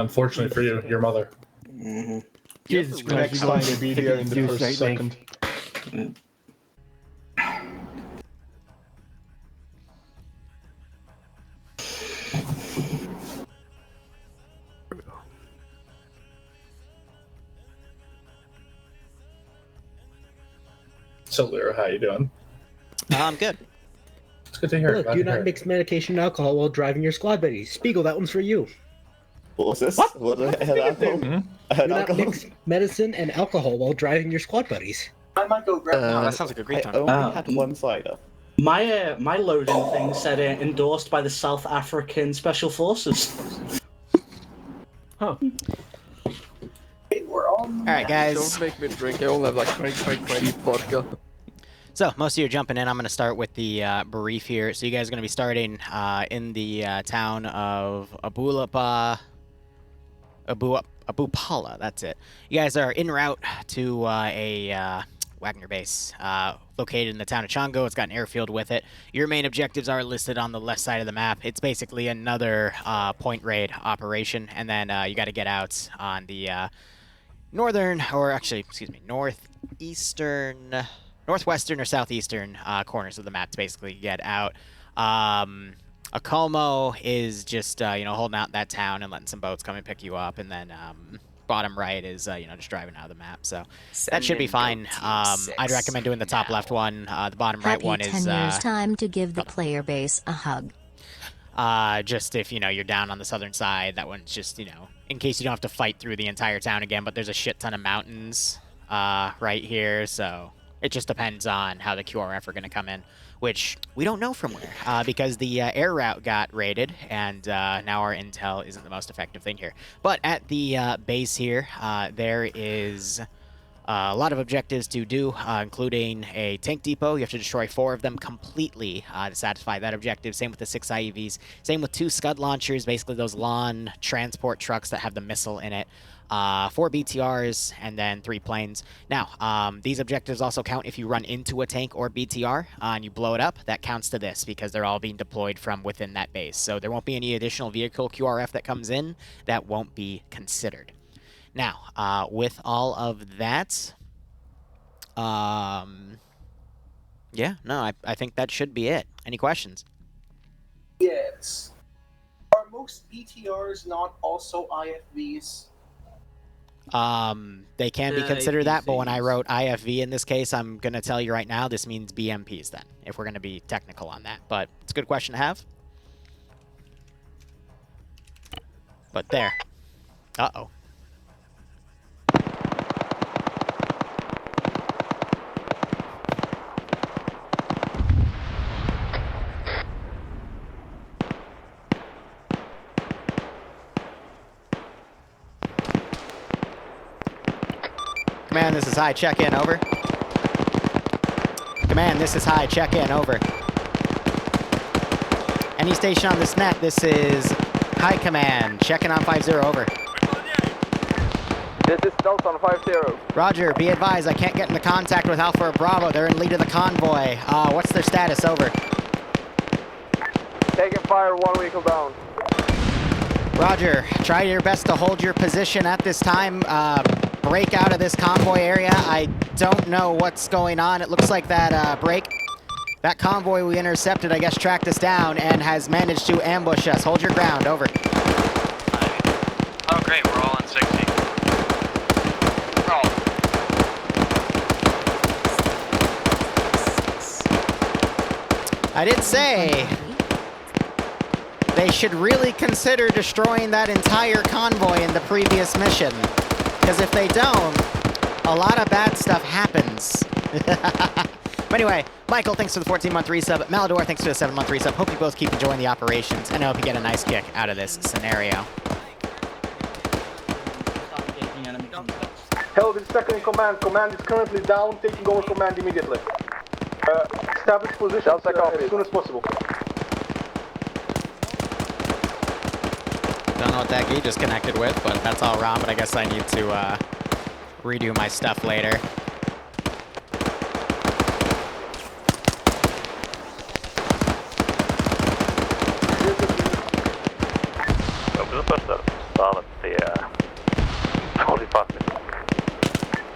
Unfortunately for you, your mother. Mm-hmm. Jesus Christ, Next time, video in the do first straight second. So, Liru, how you doing? I'm good. It's good to hear. Look, Glad do to hear not it. mix medication and alcohol while driving your squad buddies. Spiegel, that one's for you. What was this? What? What the hell happened? Do not mix medicine and alcohol while driving your squad buddies. I might go grab. Oh, that sounds like a great I time. only had one cider. My loading thing said endorsed by the South African Special Forces. Huh. We're all. Alright, guys. Don't make me drink. I only have like 20 vodka. So, most of you are jumping in. I'm going to start with the brief here. So, you guys are going to be starting in the town of Abupala. That's it. You guys are en route to a Wagner base located in the town of Chongo. It's got an airfield with it. Your main objectives are listed on the left side of the map. It's basically another point raid operation, and then you got to get out on the northwestern or southeastern corners of the map to basically get out. Akomo is just, holding out that town and letting some boats come and pick you up. And then bottom right is, just driving out of the map. So that should be fine. I'd recommend doing the top left one. The bottom right one is... 10 years time to give the player base a hug. Just if, you're down on the southern side, that one's just, in case you don't have to fight through the entire town again. But there's a shit ton of mountains right here, so... It just depends on how the QRF are going to come in, which we don't know from where, because the air route got raided, and now our intel isn't the most effective thing here. But at the base here, there is a lot of objectives to do, including a tank depot. You have to destroy 4 of them completely to satisfy that objective. Same with the 6 IEVs. Same with 2 Scud launchers, basically those lawn transport trucks that have the missile in it. 4 BTRs, and then 3 planes. Now, these objectives also count if you run into a tank or BTR and you blow it up. That counts to this because they're all being deployed from within that base. So there won't be any additional vehicle QRF that comes in. That won't be considered. Now, with all of that, yeah, no, I think that should be it. Any questions? Yes. Are most BTRs not also IFVs? They can be considered that, but when I wrote IFV in this case, I'm going to tell you right now, this means BMPs then, if we're going to be technical on that. But it's a good question to have. But there. Uh-oh. Command, this is high. Check in, over. Command, this is high. Check in, over. Any station on this net, this is high command. Check in on 50, over. This is Delta on 50. Roger, be advised, I can't get into contact with Alpha Bravo. They're in lead of the convoy. What's their status, over? Taking fire, 1 vehicle down. Roger, try your best to hold your position at this time. Break out of this convoy area. I don't know what's going on. It looks like that that convoy we intercepted, I guess, tracked us down and has managed to ambush us. Hold your ground, over. Oh great, we're all on 60. Roll. I did say they should really consider destroying that entire convoy in the previous mission. Because if they don't, a lot of bad stuff happens. But anyway, Michael, thanks for the 14-month resub. Malador, thanks for the 7-month resub. Hope you both keep enjoying the operations, and I hope you get a nice kick out of this scenario. Hell, this is second in command. Command is currently down, taking over command immediately. Establish position as soon as possible. Don't know what that gauge is connected with, but that's all wrong. But I guess I need to redo my stuff later. Första stavet är 45 minutes.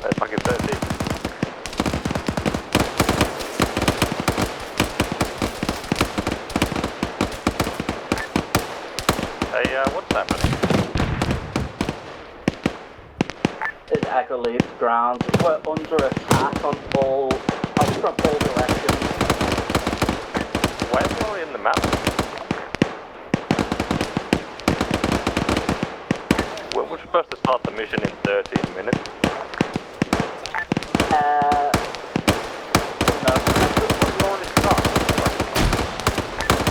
That's fucking 30. Hey, what's happening? His echo leaves ground. We're under attack on all from all directions. Why is he only in the map? We're supposed to start the mission in 13 minutes. No.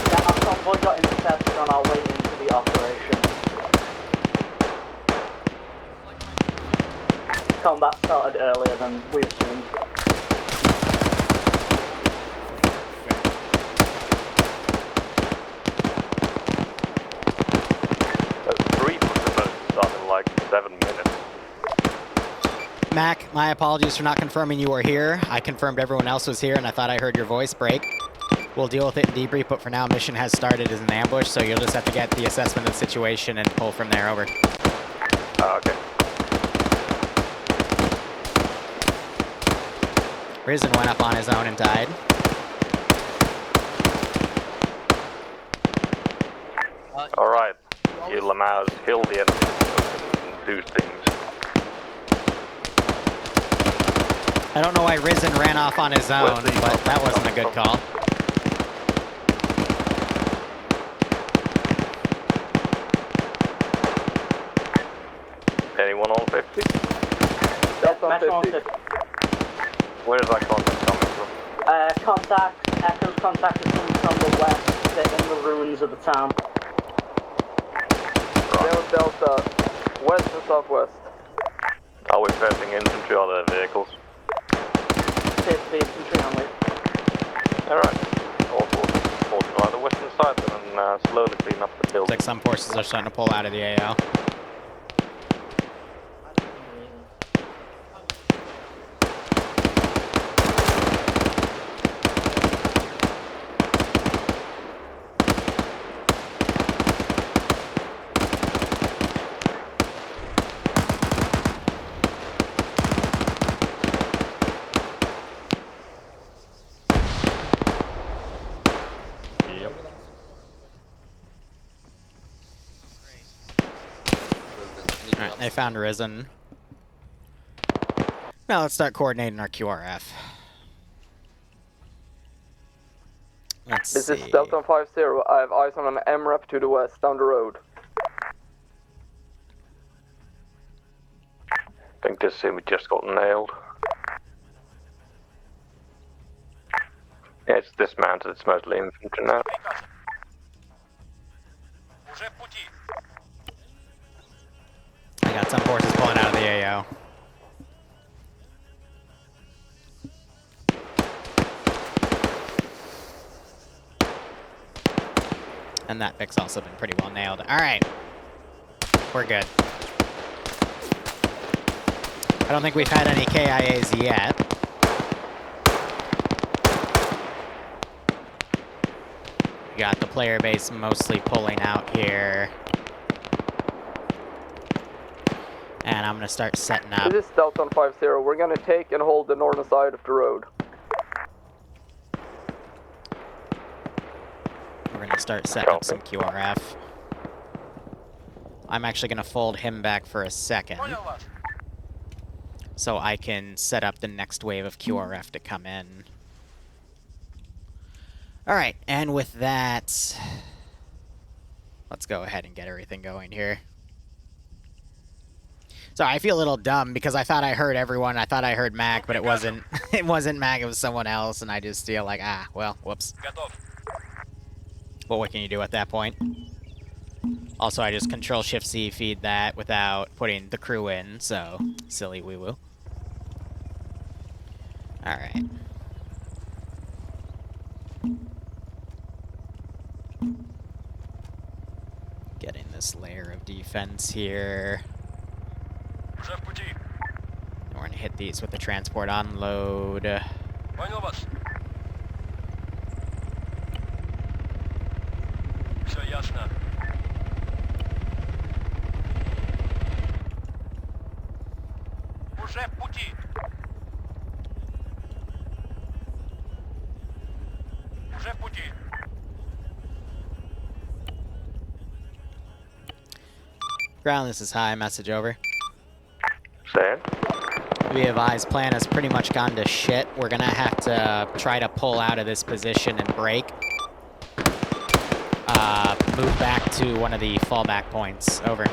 Yeah, our convoy got intercepted on our way into the operation. Combat started earlier than we assumed. The brief was supposed to start in like 7 minutes. Mac, my apologies for not confirming you were here. I confirmed everyone else was here, and I thought I heard your voice break. We'll deal with it in debrief, but for now, mission has started as an ambush, so you'll just have to get the assessment of the situation and pull from there. Over. Okay. Risen went up on his own and died. Alright. Kill them out, kill the enemy, and do things. I don't know why Risen ran off on his own, but that wasn't a good call. Anyone on 50? Delta on 50. Where's that contact coming from? Echo's contact is coming from the west. They're in the ruins of the town. Right. Delta, west and southwest. Are we passing infantry or the vehicles? The infantry only. Alright. All forces on the western side and then slowly clean up the Looks building. like some forces are starting to pull out of the AO. Alright, they found Risen. Now let's start coordinating our QRF. Let's This see. is Delta 50. I have eyes on an MRAP to the west, down the road. I think this sim just got nailed. Yeah, it's dismounted, it's mostly infantry now. I got some forces pulling out of the AO. And that pick's also been pretty well nailed. Alright. We're good. I don't think we've had any KIAs yet. We got the player base mostly pulling out here. And I'm gonna start setting up. This is Delta 50. We're gonna take and hold the northern side of the road. We're gonna start setting up some QRF. I'm actually gonna fold him back for a second, so I can set up the next wave of QRF to come in. Alright, and with that, let's go ahead and get everything going here. So I feel a little dumb because I thought I heard everyone. I thought I heard Mac, but it wasn't. It wasn't Mac. It was someone else, and I just feel like, ah, well, whoops. Well, what can you do at that point? Also, I just Control-Shift-C feed that without putting the crew in, so silly woo-woo. All right. Getting this layer of defense here. We're gonna hit these with the transport unload. Ground, this is high. Message over. Say it. We advise plan has pretty much gone to shit. We're gonna have to try to pull out of this position and break. Move back to one of the fallback points. Over.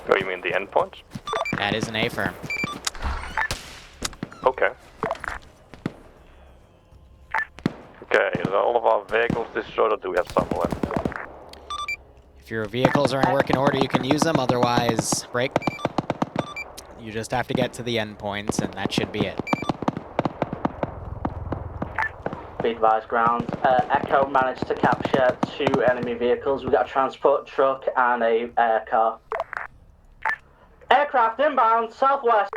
Oh, you mean the endpoint? That is an A-firm. Okay. Okay, is all of our vehicles destroyed or do we have some left? If your vehicles are in working order, you can use them. Otherwise, break. You just have to get to the endpoints, and that should be it. Be advised, ground. Echo managed to capture 2 enemy vehicles. We got a transport truck and a air car. Aircraft inbound, southwest.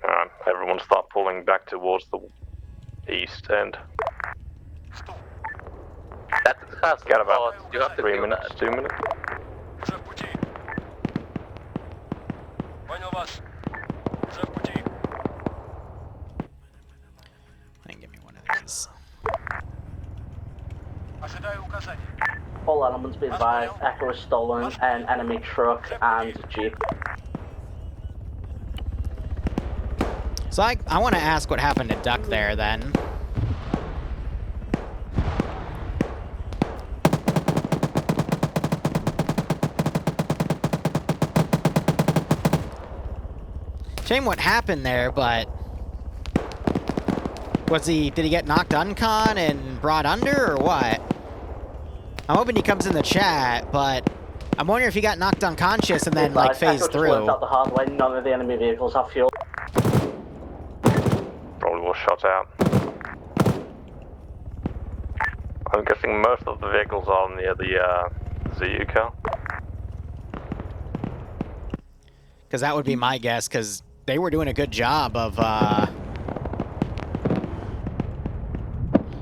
Alright, everyone start pulling back towards the east end. That has Got about you have to 3 kill minutes, that. 2 minutes. And give me one of these. All elements be advised. Echo has stolen an enemy truck and jeep. So I want to ask what happened to Duck there, then. Shame what happened there, but did he get knocked uncon and brought under, or what? I'm hoping he comes in the chat, but I'm wondering if he got knocked unconscious and then, like, phased Echo just worked through. out the hard way. None of the enemy vehicles have fuel. Probably was shot out. I'm guessing most of the vehicles are near the ZU car. Because that would be my guess, because they were doing a good job of,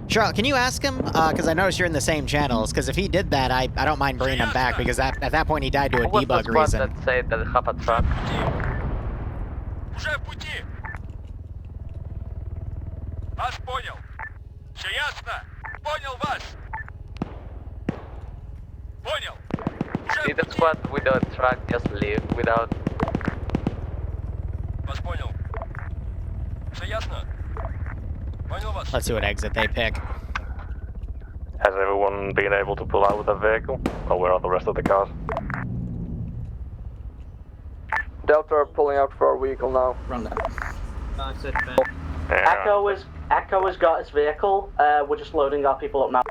Charlotte, can you ask him? Because I noticed you're in the same channels, because if he did that, I don't mind bringing him back, because at that point he died to a Who was the debug squad reason. that said that have a truck? See the squad without truck just leave without. Let's see what exit they pick. Has everyone been able to pull out with a vehicle? Or where are the rest of the cars? Delta are pulling out for our vehicle now. Run that. Yeah. Echo has got his vehicle. We're just loading our people up now.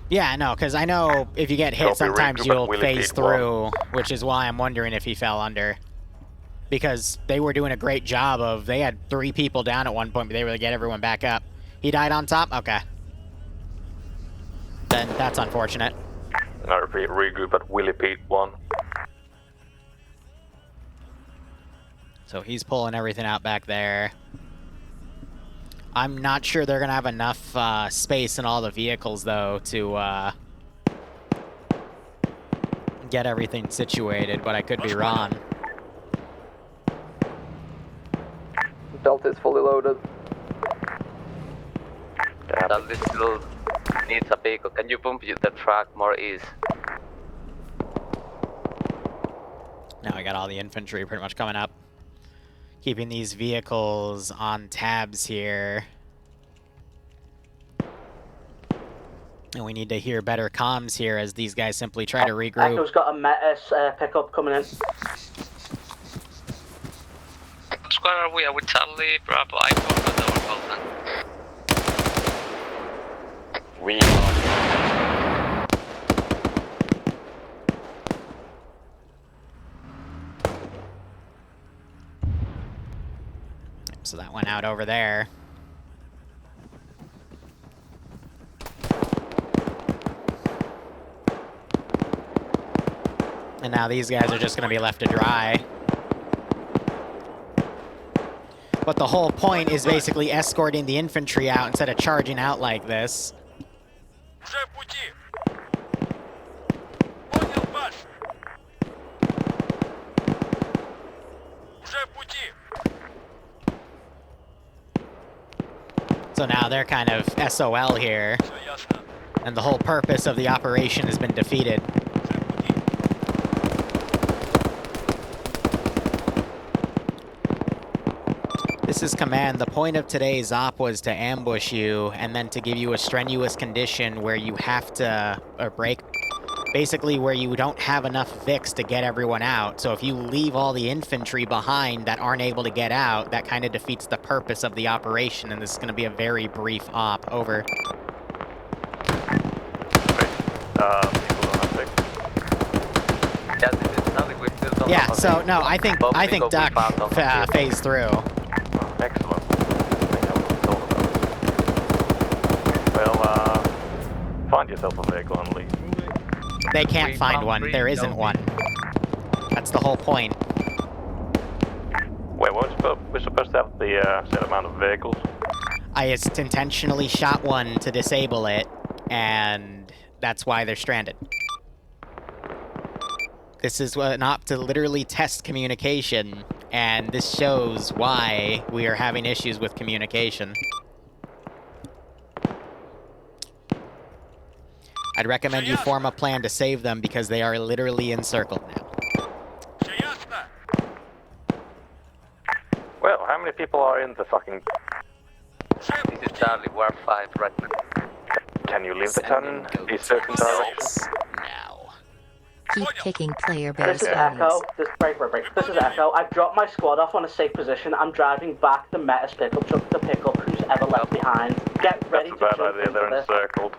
Yeah, no, because I know if you get hit, Copy, sometimes regroup you'll at Willie phase Pete through, which is why I'm wondering if he fell under. Because they were doing a great job of, they had 3 people down at one point, but they were able to get everyone back up. He died on top? Okay. Then that's unfortunate. I repeat, regroup at Willie Pete 1. So he's pulling everything out back there. I'm not sure they're going to have enough space in all the vehicles, though, to get everything situated, but I could be wrong. Delta is fully loaded. Yeah. This still needs a vehicle. Can you bump the truck more east? Now I got all the infantry pretty much coming up. Keeping these vehicles on tabs here. And we need to hear better comms here as these guys simply try to regroup. Echo's got a Metis pickup coming in. Squad are we? Are we Charlie, Bravo, iPhone, or Golden? We are. So that went out over there. And now these guys are just going to be left to dry. But the whole point is basically escorting the infantry out instead of charging out like this. So now they're kind of SOL here, and the whole purpose of the operation has been defeated. This is command. The point of today's op was to ambush you, and then to give you a strenuous condition where you have to, or break, basically where you don't have enough Vicks to get everyone out. So if you leave all the infantry behind that aren't able to get out, that kind of defeats the purpose of the operation, and this is going to be a very brief op. Over. Yeah, so no, I think Duck phased through. Excellent. Well, find yourself a vehicle and leave. They can't find one. There isn't one. That's the whole point. Wait, we're supposed to have the set amount of vehicles? I just intentionally shot one to disable it, and that's why they're stranded. This is an op to literally test communication, and this shows why we are having issues with communication. I'd recommend you form a plan to save them because they are literally encircled now. Well, how many people are in the fucking... This is Charlie, we're 5 right now. Can you leave the town in a certain direction? Now. Keep picking player base This is Echo. This is Echo. I've dropped my squad off on a safe position. I'm driving back the Metis pickup truck to pick up who's ever left behind. Get ready to jump into They're this. encircled.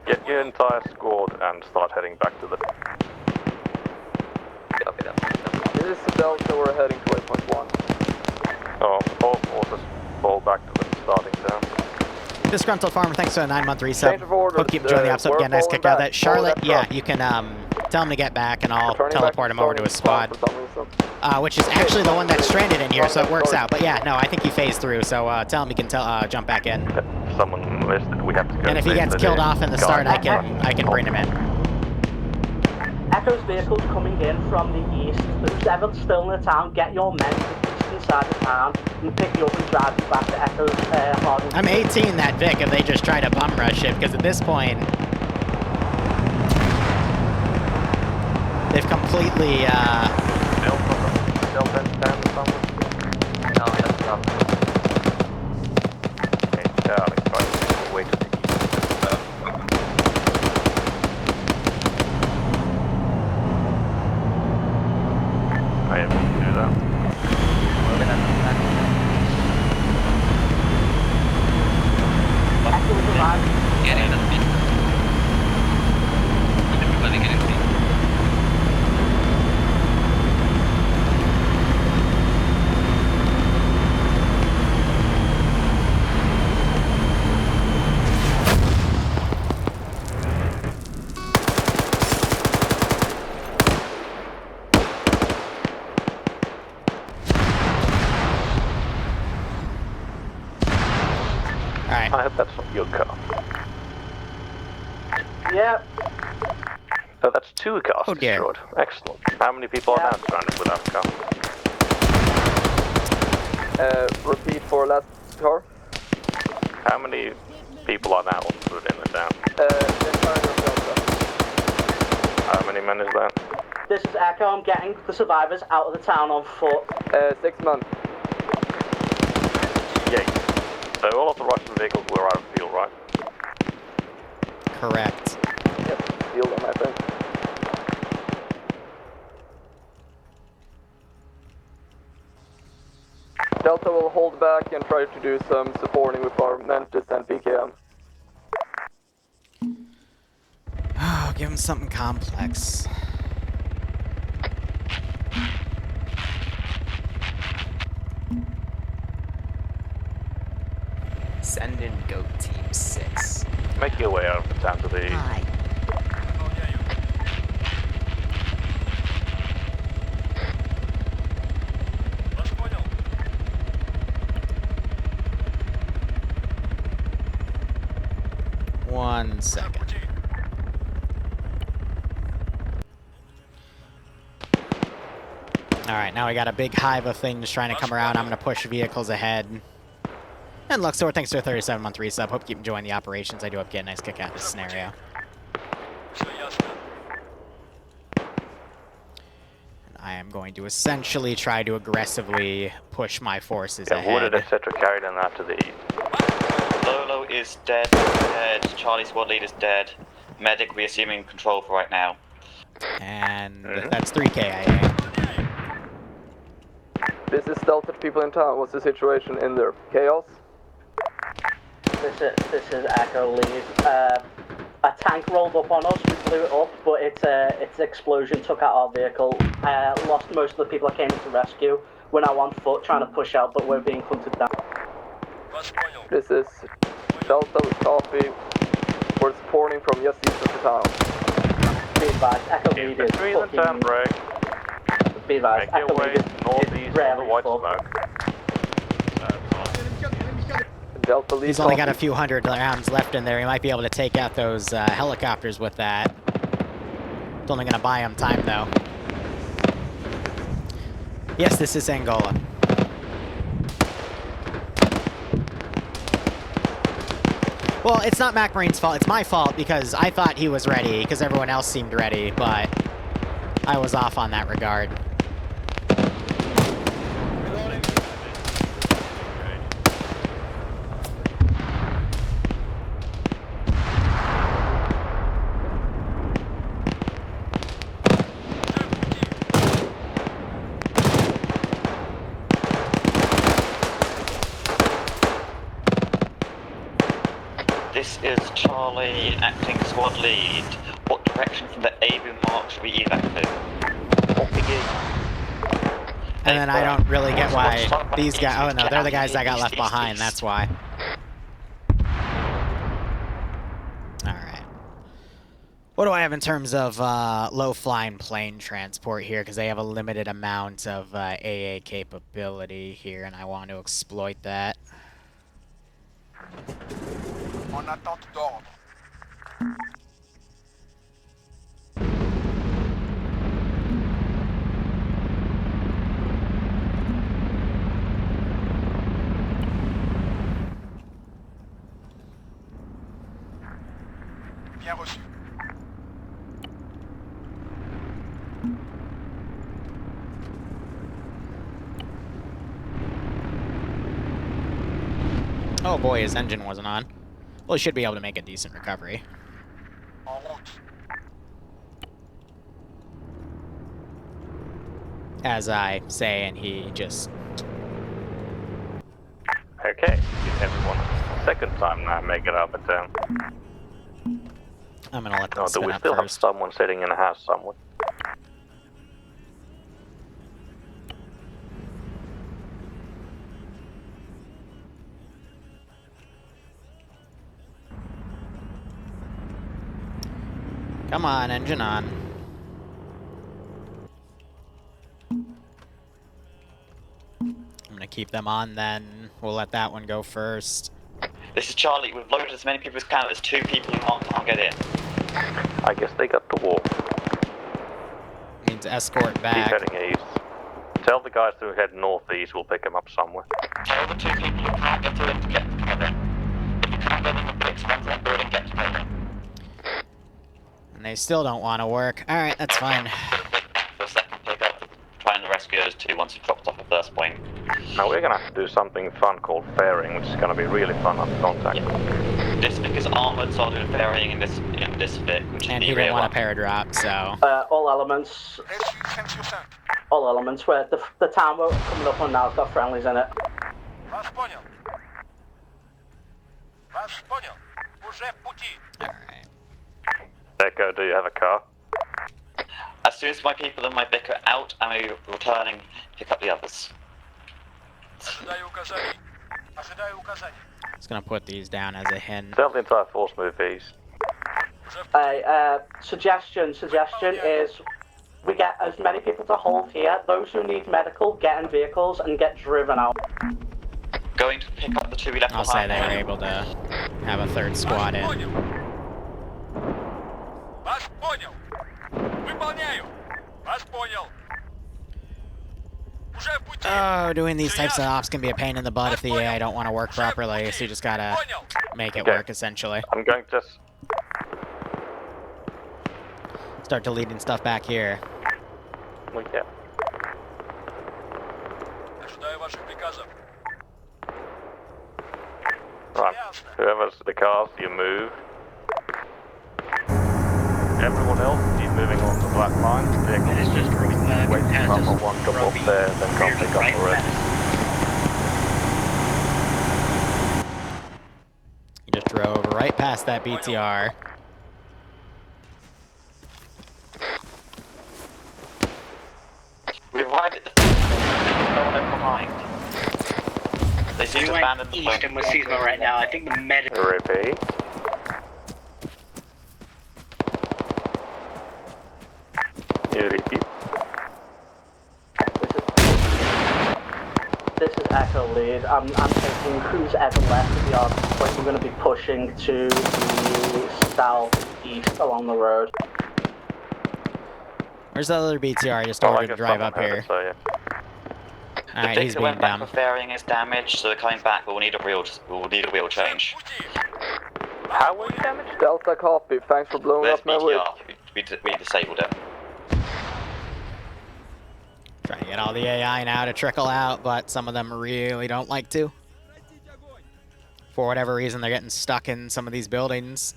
Get your entire squad and start heading back to the... Copy that. This is Delta, we're heading to 8.1. Oh, all forces fall back to the starting town. Disgruntled Farmer, thanks for the 9-month resub. Change of orders. Hope you enjoy the episode. We're Yeah, nice falling kick out back. that. Charlotte, Follow yeah, that you can tell him to get back, and I'll Turning teleport back him over to his squad. for some reason. Which is actually the one that's stranded in here, so it works out. But yeah, no, I think he phased through, so tell him he can jump back in. If someone enlisted, we have to go. And if he gets killed off in the start, I can bring him in. Echo's vehicle's coming in from the east. Who's ever still in the town, get your men to the eastern side of town and pick you up and drive you back to Echo's hardware. I'm 18 that Vic if they just try to bum rush it, because at this point, they've completely, Delta stand or something? No, that's not. Okay, Charlie, try to make your way to the east. I am able to do that. Echo's arrived. Get in and beat. Everybody get in. alright. I hope that's not your car. Yep. So that's 2 cars Oh, dear. destroyed. Excellent. How many people are now stranded without a car? Repeat for last car. How many people are now on foot in the town? The entire Delta. How many men is there? This is Echo. I'm getting the survivors out of the town on foot. 6 men. Yay. So all of the Russian vehicles were out of field, right? Correct. Yep, field them, I think. Delta will hold back and try to do some supporting with our Mantis and PKM. Oh, give him something complex. Send in Goat Team 6. Make your way out of the town to the... Hi. One second. Alright, now we got a big hive of things trying to come around. I'm going to push vehicles ahead. And Luxor, thanks for a 37-month resub. Hope you keep enjoying the operations. I do hope you get a nice kick out of this scenario. I am going to essentially try to aggressively push my forces ahead. Wooded, etc. carried in that to the east. Lolo is dead. Dead. Charlie squad leader's dead. Medic, we assuming control for right now. And that's 3 KIA. This is Delta people in town. What's the situation in there? Chaos? This is Echo Lead. A tank rolled up on us, we blew it up, but its explosion took out our vehicle. Lost most of the people I came in to rescue. We're now on foot trying to push out, but we're being hunted down. This is Delta with copy. We're supporting from just east of the town. Be advised, Echo Lead is Three and turn break. Be advised, Make your Echo way Lead is northeast of the rarely white full. smoke. Delta lead He's only got a few hundred rounds left in there. He might be able to take out those helicopters with that. It's only going to buy him time, though. Yes, this is Angola. Well, it's not Mac Marine's fault. It's my fault because I thought he was ready because everyone else seemed ready, but I was off on that regard. This is Charlie, acting squad lead. What direction from the AV mark should we evacuate? And then I don't really get why these guys... Oh no, they're the guys that got left behind, that's why. Alright. What do I have in terms of low-flying plane transport here? Because they have a limited amount of AA capability here, and I want to exploit that. En attente d'ordre. Bien reçu. Oh boy, his engine wasn't on. Well, he should be able to make a decent recovery. En route. As I say, and he just... Okay, give everyone a second time now, make it up at town. I'm gonna let them Do spin we up still have first. someone sitting in a house somewhere? Come on, engine on. I'm gonna keep them on then. We'll let that one go first. This is Charlie. We've loaded as many people as can. There's 2 people who can't get in. I guess they got the wall. Need to escort Keep back. heading east. Tell the guys to head northeast, we'll pick them up somewhere. Tell the 2 people who can't get in to get together. If you can't get in the bricks, run to that building, get together. And they still don't want to work. Alright, that's fine. For a second pickup, trying to rescue those 2 once you dropped off the first point. Now we're gonna have to do something fun called fairing, which is gonna be really fun on contact. Yeah. This Vic is armored, so I'll do ferrying in this Vic, which is And the he rear didn't one. want a paradrop, so... All elements, Reçu 5 sur 5. all elements. Where the town we're coming up on now has got friendlies in it. Вас понял. Вас понял. Уже в пути. Alright. Echo, do you have a car? As soon as my people and my Vic are out, I'm returning to pick up the others. Ожидаю указаний. Ожидаю указаний. Just gonna put these down as a hint. Tell the entire force move east. Suggestion is we get as many people to hold here. Those who need medical get in vehicles and get driven out. Going to pick up the 2 we left I'll say behind. they were able to have a 3rd squad in. Вас понял. Выполняю. Вас понял. Уже в пути. Oh, doing these types of ops can be a pain in the butt if the AI don't want to work properly, so you just gotta make it work, essentially. I'm going to... Start deleting stuff back here. Yeah. Right, whoever's the cars, you move. Everyone else, keep moving on to black line. Vehicles just wait for number one, come up there, then come pick up the rest. You just drove right past that BTR. We arrived at the no one left behind. They seem to abandon the east and we're seasonal right now. I think the medical... Repeat. You repeat. This is Echo Lead. I'm taking who's ever left at the yard point. We're going to be pushing to the southeast along the road. Where's the other BTR? Just ordered to drive up here. Alright, he's The being went back dumb. for fairing is damaged, so they're coming back, but we'll need a wheel change. How were you damaged? Delta copy. Thanks for blowing Where's up my rig. BTR? We disabled it. Trying to get all the AI now to trickle out, but some of them really don't like to. For whatever reason, they're getting stuck in some of these buildings.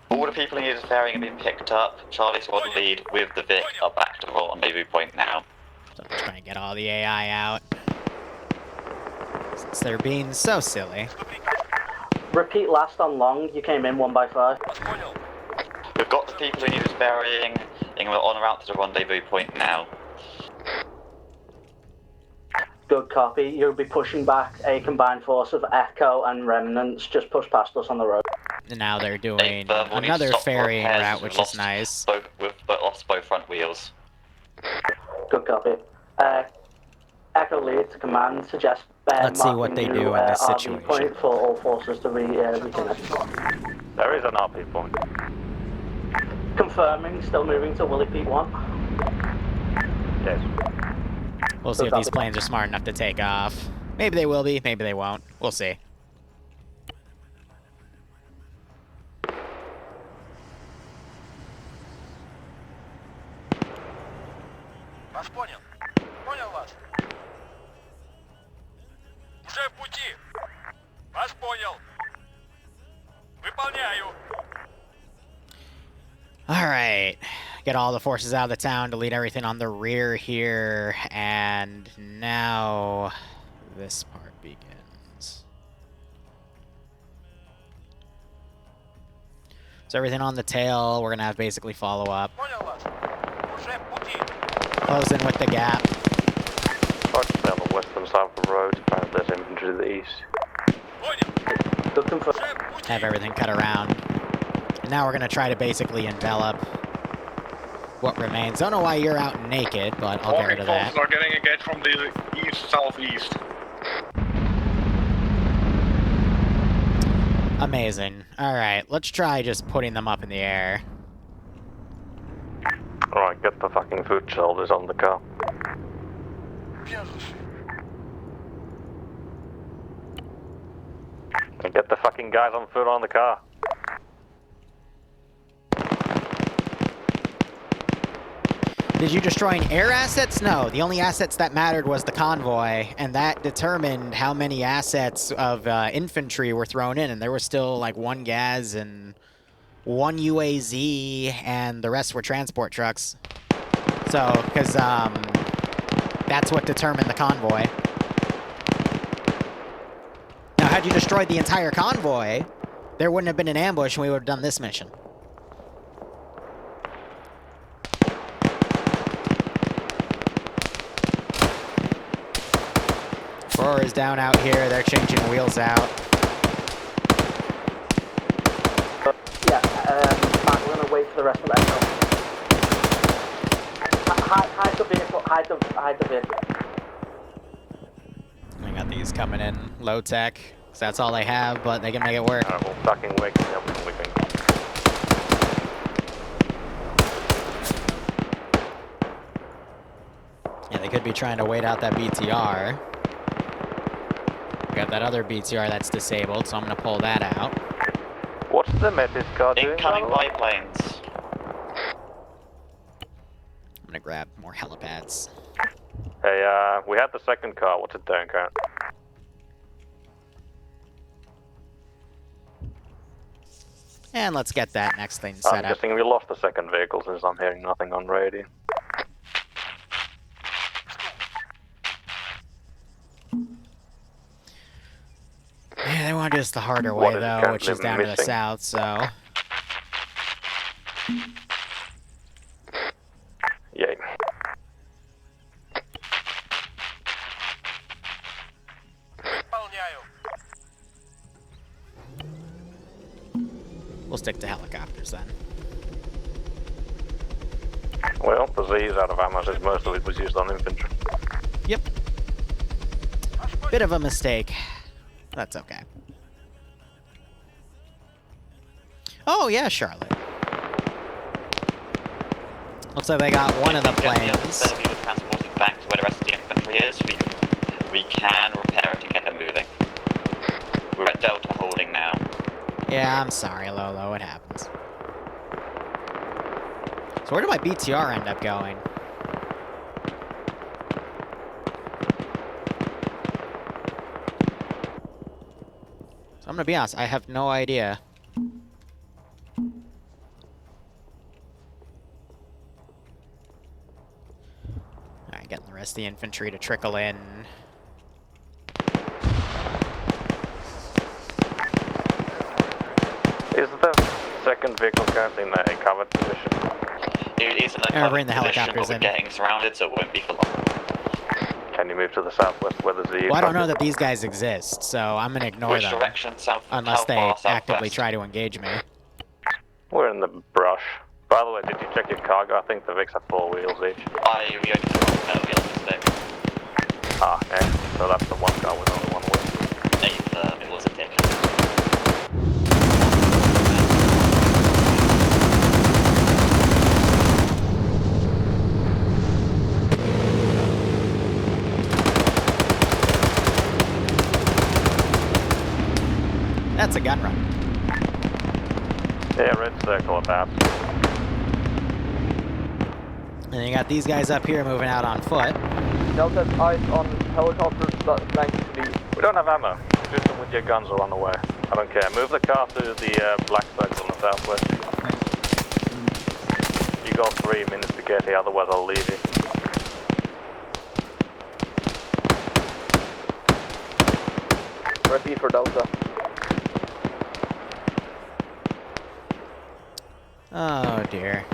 All the people who needed fairing have been picked up. Charlie squad lead with the Vic are back to roll on rendezvous point now. So I'm just trying to get all the AI out. Since they're being so silly. Repeat last on long. You came in 1 by 5. We've got the people who needed ferrying, and we're on route to the rendezvous point now. Good copy. You'll be pushing back a combined force of Echo and Remnants. Just push past us on the road. And now they're doing another ferrying route, which is nice. We've lost both front wheels. Good copy. Echo Lead to command suggests Let's see what they do in this RV situation. point for all forces to reconnect. There is an RP point. Confirming, still moving to Willie Pete 1. Yes. We'll see if these planes are smart enough to take off. Maybe they will be, maybe they won't. We'll see. Alright, get all the forces out of the town, delete everything on the rear here, and now this part begins. So everything on the tail, we're gonna have basically follow up. Close in with the gap. I'll just stay on the western side of the road, as there's infantry to the east. Have everything cut around. And now we're gonna try to basically envelop what remains. Don't know why you're out naked, but I'll get rid of that. Are getting engaged from the east-southeast. Amazing. Alright, let's try just putting them up in the air. Alright, get the fucking food shoulders on the car. And get the fucking guys on foot on the car. Did you destroy any air assets? No, the only assets that mattered was the convoy, and that determined how many assets of infantry were thrown in, and there was still like 1 Gaz and 1 UAZ, and the rest were transport trucks. So, because that's what determined the convoy. Now, had you destroyed the entire convoy, there wouldn't have been an ambush, and we would have done this mission. Roar is down out here. They're changing wheels out. Yeah, Matt, we're gonna wait for the rest of that. Hide the vehicle. Hide the vehicle. We got these coming in low tech, because that's all they have, but they can make it work. Alright, we'll fucking wake them up and we can Yeah, they could be trying to wait out that BTR. We got that other BTR that's disabled, so I'm gonna pull that out. What's the Metis car doing? Incoming biplanes. I'm gonna grab more helipads. Hey, we had the second car. What's it doing, current? And let's get that next thing I'm set up. guessing we lost the second vehicle since I'm hearing nothing on radio. Yeah, they want to do this the harder way, What is though, which is currently down to the missing? south, so... Yay. We'll stick to helicopters, then. Well, the Z is out of ammo since most of it was used on infantry. Yep. Bit of a mistake. That's okay. Oh, yeah, Charlotte. Looks like they got one of the planes. Instead of you transporting back to where the rest of the infantry is, we can repair it and get them moving. We're at Delta holding now. Yeah, I'm sorry, Lolo. It happens. So where did my BTR end up going? So I'm gonna be honest, I have no idea. Alright, getting the rest of the infantry to trickle in. Is the second vehicle currently in a covered position? It is in a Yeah, we're covered in the position, helicopters but we're in. getting surrounded, so it won't be for long. Can you move to the southwest where the Z is? Well, I don't know that these guys exist, so I'm gonna ignore Which them. direction? South? Unless how they far actively southwest? try to engage me. We're in the brush. By the way, did you check your cargo? I think the Vic's have 4 wheels each. We only took one tail wheel today. Ah, okay. So that's the one car with only one wheel. It was a dick. That's a gun run. Yeah, red circle about. And then you got these guys up here moving out on foot. Delta's eyes on helicopters flanking to the... We don't have ammo. Shoot them with your guns or on the way. I don't care. Move the car to the black circle in the southwest. You got 3 minutes to get here, otherwise I'll leave you. Repeat for Delta. Oh dear.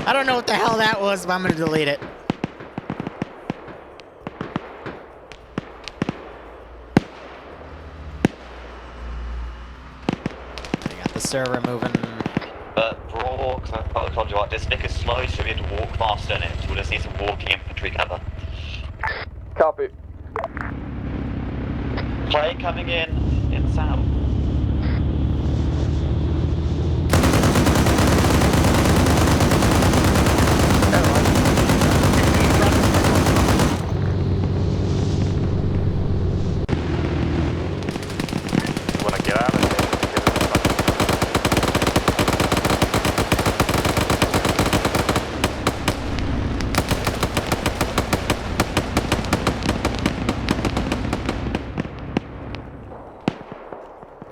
I don't know what the hell that was, but I'm gonna delete it. I got the server moving. Raw, I told you what, this Vic is slow, so we have to walk faster in it. We'll just need some walking infantry cover. Copy. Plane coming in south. You wanna get out of here?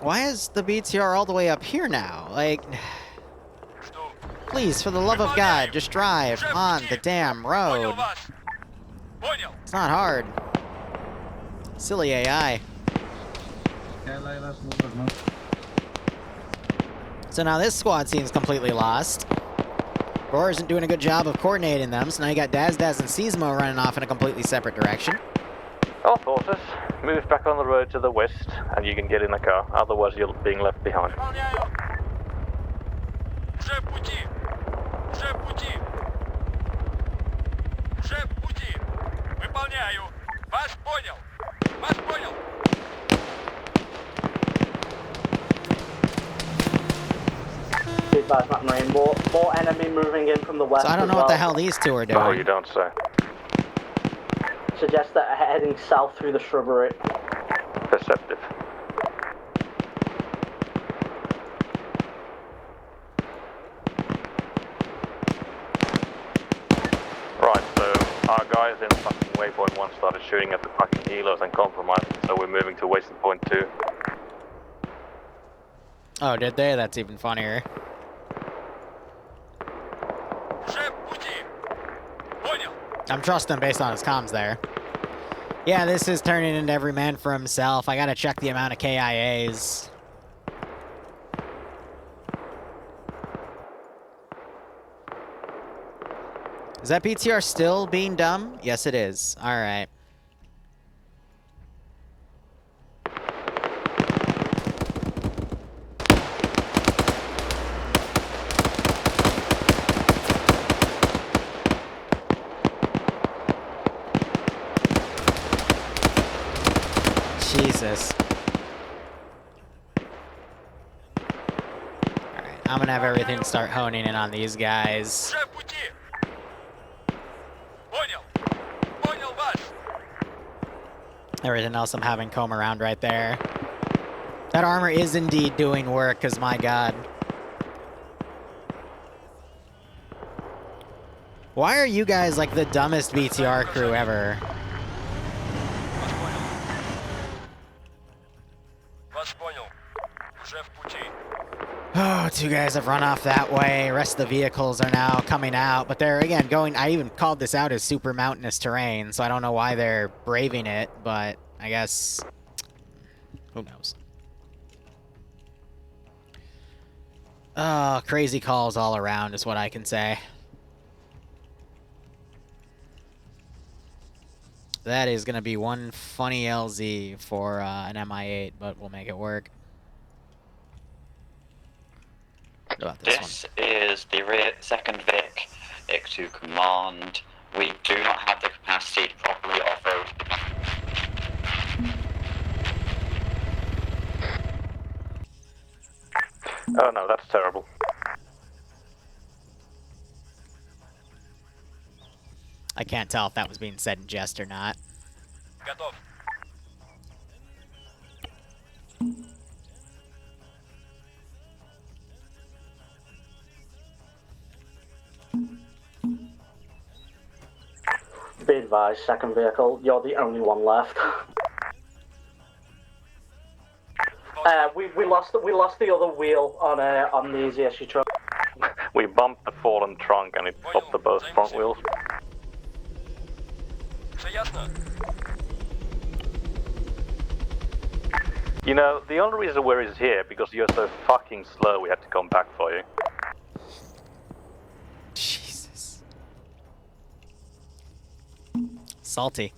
Why is the BTR all the way up here now? Like, please, for the love of God, just drive on the damn road. It's not hard. Silly AI. So now this squad seems completely lost. Roar isn't doing a good job of coordinating them, so now you got Daz and Seismo running off in a completely separate direction. All forces, move back on the road to the west, and you can get in the car. Otherwise, you're being left behind. advise, Matt Marine. More enemy moving in from the west. So I don't know what the hell these two are doing. Oh, you don't say. Suggest that heading south through the shrubbery. Perceptive. Right, so our guys in fucking waypoint 1 started shooting at the fucking healers and compromised, so we're moving to wasted point 2. Oh, did they? That's even funnier. I'm trusting based on his comms there. Yeah, this is turning into every man for himself. I gotta check the amount of KIAs. Is that PTR still being dumb? Yes, it is. Alright. Jesus. Alright, I'm gonna have everything start honing in on these guys. Everything else I'm having comb around right there. That armor is indeed doing work, because my god. Why are you guys like the dumbest BTR crew ever? Oh, 2 guys have run off that way. Rest of the vehicles are now coming out, but they're, again, going... I even called this out as super mountainous terrain, so I don't know why they're braving it, but I guess... Who knows? Oh, crazy calls all around is what I can say. That is going to be one funny LZ for an MI8, but we'll make it work. This is the second Vic to command. We do not have the capacity to properly off-road. Oh no, that's terrible. I can't tell if that was being said in jest or not. Be advised, second vehicle, you're the only one left. We lost the other wheel on the ZSU truck. We bumped the fallen trunk and it popped the both front wheels. You know, the only reason we're here because you're so fucking slow we had to come back for you. Jesus. Salty.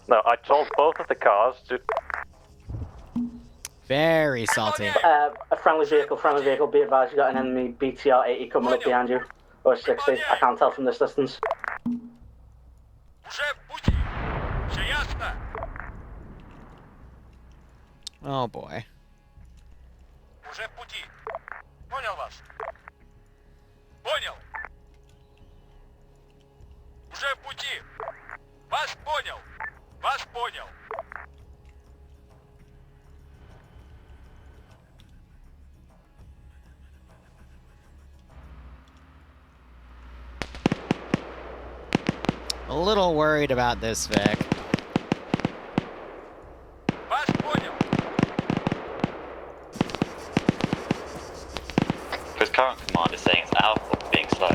No, I told both of the cars to... Very salty. A friendly vehicle, be advised, you got an enemy BTR 80 coming up behind you. Or 60, I can't tell from this distance. Oh boy. A little worried about this, Vic. His current command is saying it's our fault for being slow.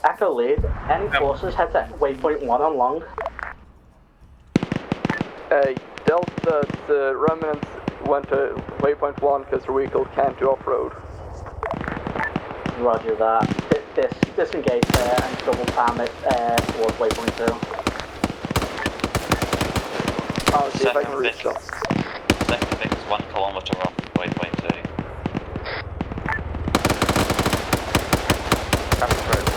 Echo lead, any forces head to waypoint 1 on long. Delta, the remnants went to waypoint 1 because the vehicle can't do off-road. Roger that. Disengage there and double time it towards waypoint 2. I'll see if I can reach them. Second Vic is 1 kilometer off waypoint 2. That's right.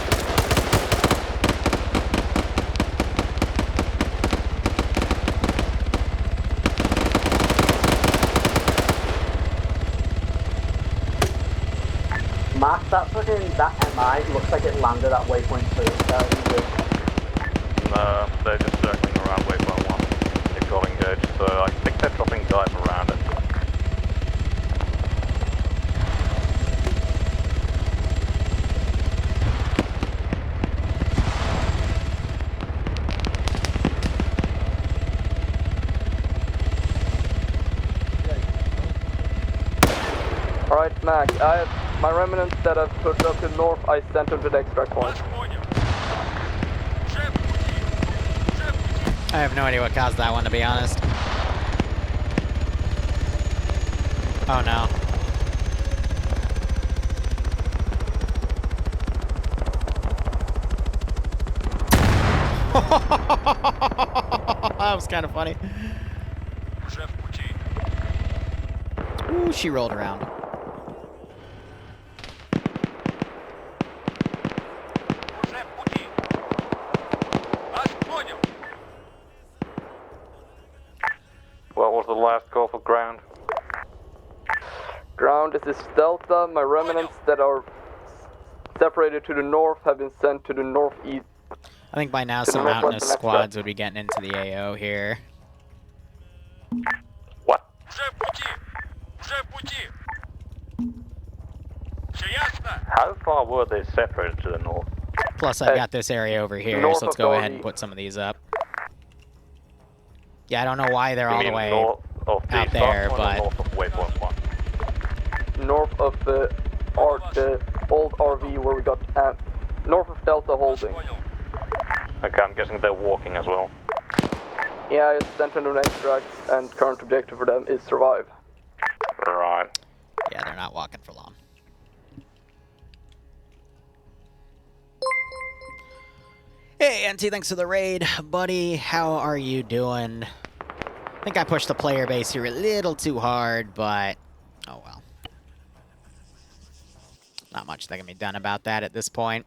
Mark, that MI looks like it landed at waypoint 2. No, they're just circling around waypoint 1. It got engaged, so I think they're dropping dive around it. Alright, Mac, I have my remnants that I've put up to the north, I sent them to the extract point. I have no idea what caused that one, to be honest. Oh no. That was kind of funny. Ooh, she rolled around. What was the last call for ground? Ground, this is Delta. My remnants that are separated to the north have been sent to the northeast. I think by now some mountainous squads would be getting into the AO here. What? How far were they separated to the north? Plus, I've got this area over here, north so let's of go VOD. ahead and put some of these up. Yeah, I don't know why they're You all the mean way north of the out there, start point or but... north of waypoint 1? North of the old RV where we got north of Delta holding. Okay, I'm guessing they're walking as well. Yeah, I sent them to an extract, and current objective for them is survive. Right. Yeah, they're not walking for long. Hey, NT, thanks for the raid. Buddy, how are you doing? I think I pushed the player base here a little too hard, but... oh well. Not much that can be done about that at this point.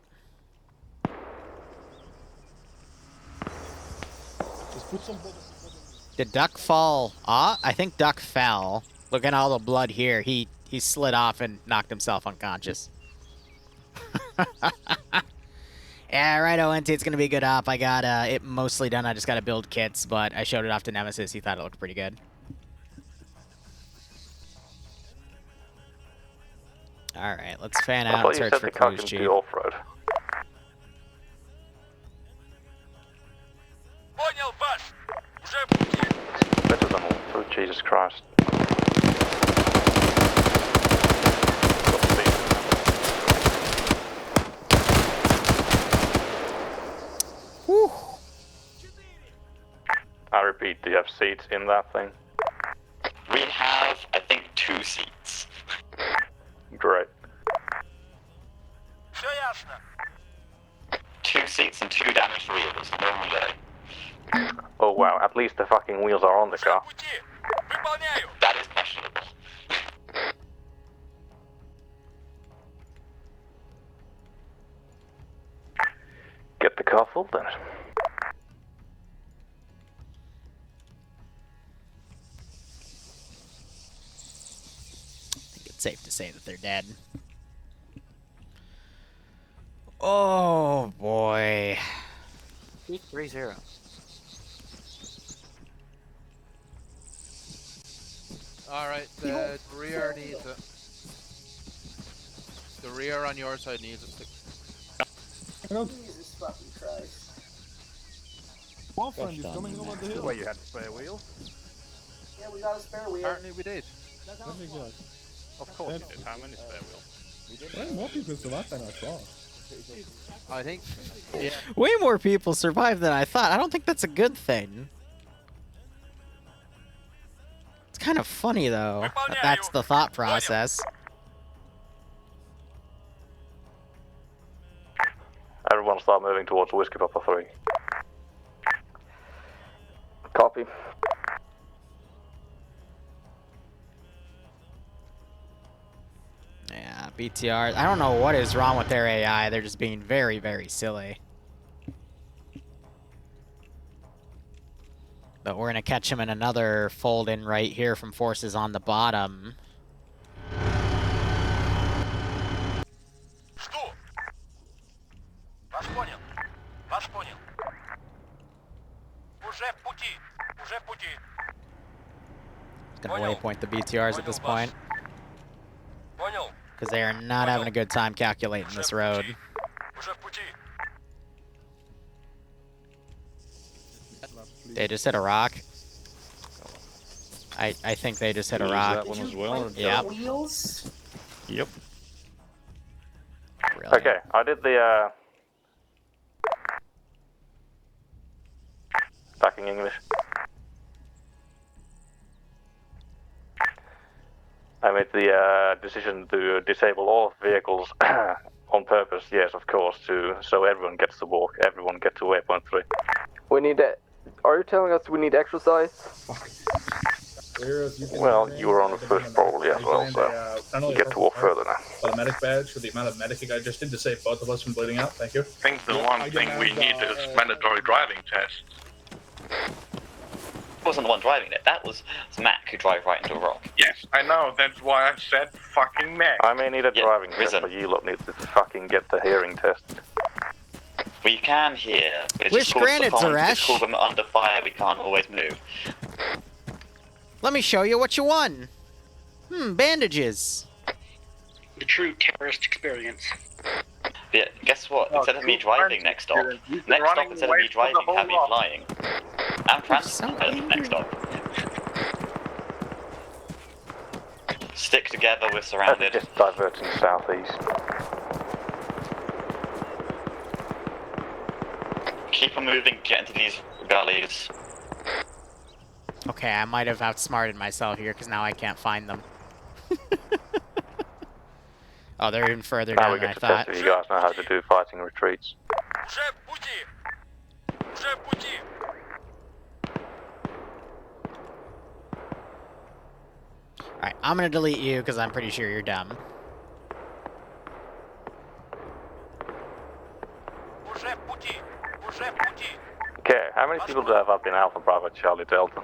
Did Duck fall? I think Duck fell. Look at all the blood here. He slid off and knocked himself unconscious. Yeah, right, ONT, it's going to be a good op. I got it mostly done. I just got to build kits, but I showed it off to Nemesis. He thought it looked pretty good. All right, let's fan out and search for clues, Chief. Off-road. Better than all through, Jesus Christ. Whew. I repeat, do you have seats in that thing? We have, I think, 2 seats. Great. 2 seats and 2 damaged wheels. Normal day. Oh wow, at least the fucking wheels are on the car. That is questionable. Get the car full then. I think it's safe to say that they're dead. Oh, boy. 3-0. Alright, the rear needs it. The rear on your side needs it. Jesus fucking Christ. One friend is coming over the hill. Wait, you had a spare wheel? Yeah, we got a spare wheel. Apparently we did. Let me guess. Of course you did. How many spare wheels? Well, more people survived than I thought. I think. Yeah. Way more people survived than I thought. I don't think that's a good thing. It's kind of funny, though, that that's the thought process. Everyone start moving towards Whiskey Papa 3. Copy. Yeah, BTR. I don't know what is wrong with their AI. They're just being very, very silly. But we're going to catch him in another fold-in right here from forces on the bottom. Gonna waypoint the BTRs at this point. Because they are not having a good time calculating this road. They just hit a rock. I think they just hit a rock. That one as well? Yep. Wheels? Yep. Brilliant. Okay, I did the back in English. I made the decision to disable all vehicles on purpose. Yes, of course, so everyone gets to walk. Everyone gets to waypoint 3. We need that. Are you telling us we need exercise? Well, you were on the first probably as well, so you get to walk further now. For the medic badge for the amount of medicing I just did to save both of us from bleeding out. Thank you. I think the one thing we need is mandatory driving tests. I wasn't the one driving it. That was Mac who drove right into a rock. Yes, I know. That's why I said fucking Mac. I may need a driving test, but you lot need to fucking get the hearing test. We can hear. But Wish granted, Zeresh. Call them under fire. We can't always move. Let me show you what you won. Bandages. The true terrorist experience. Yeah, guess what? Instead of me driving next stop, instead of me driving, have me flying. And transport next stop. Stick together, we're surrounded. Just diverting southeast. Keep on moving, get into these gullies. Okay, I might have outsmarted myself here because now I can't find them. Oh, they're even further now down we than I get to thought. test if you guys know how to do fighting retreats. Alright, I'm gonna delete you because I'm pretty sure you're dumb. Okay, how many people do I have up in Alpha Bravo Charlie Delta?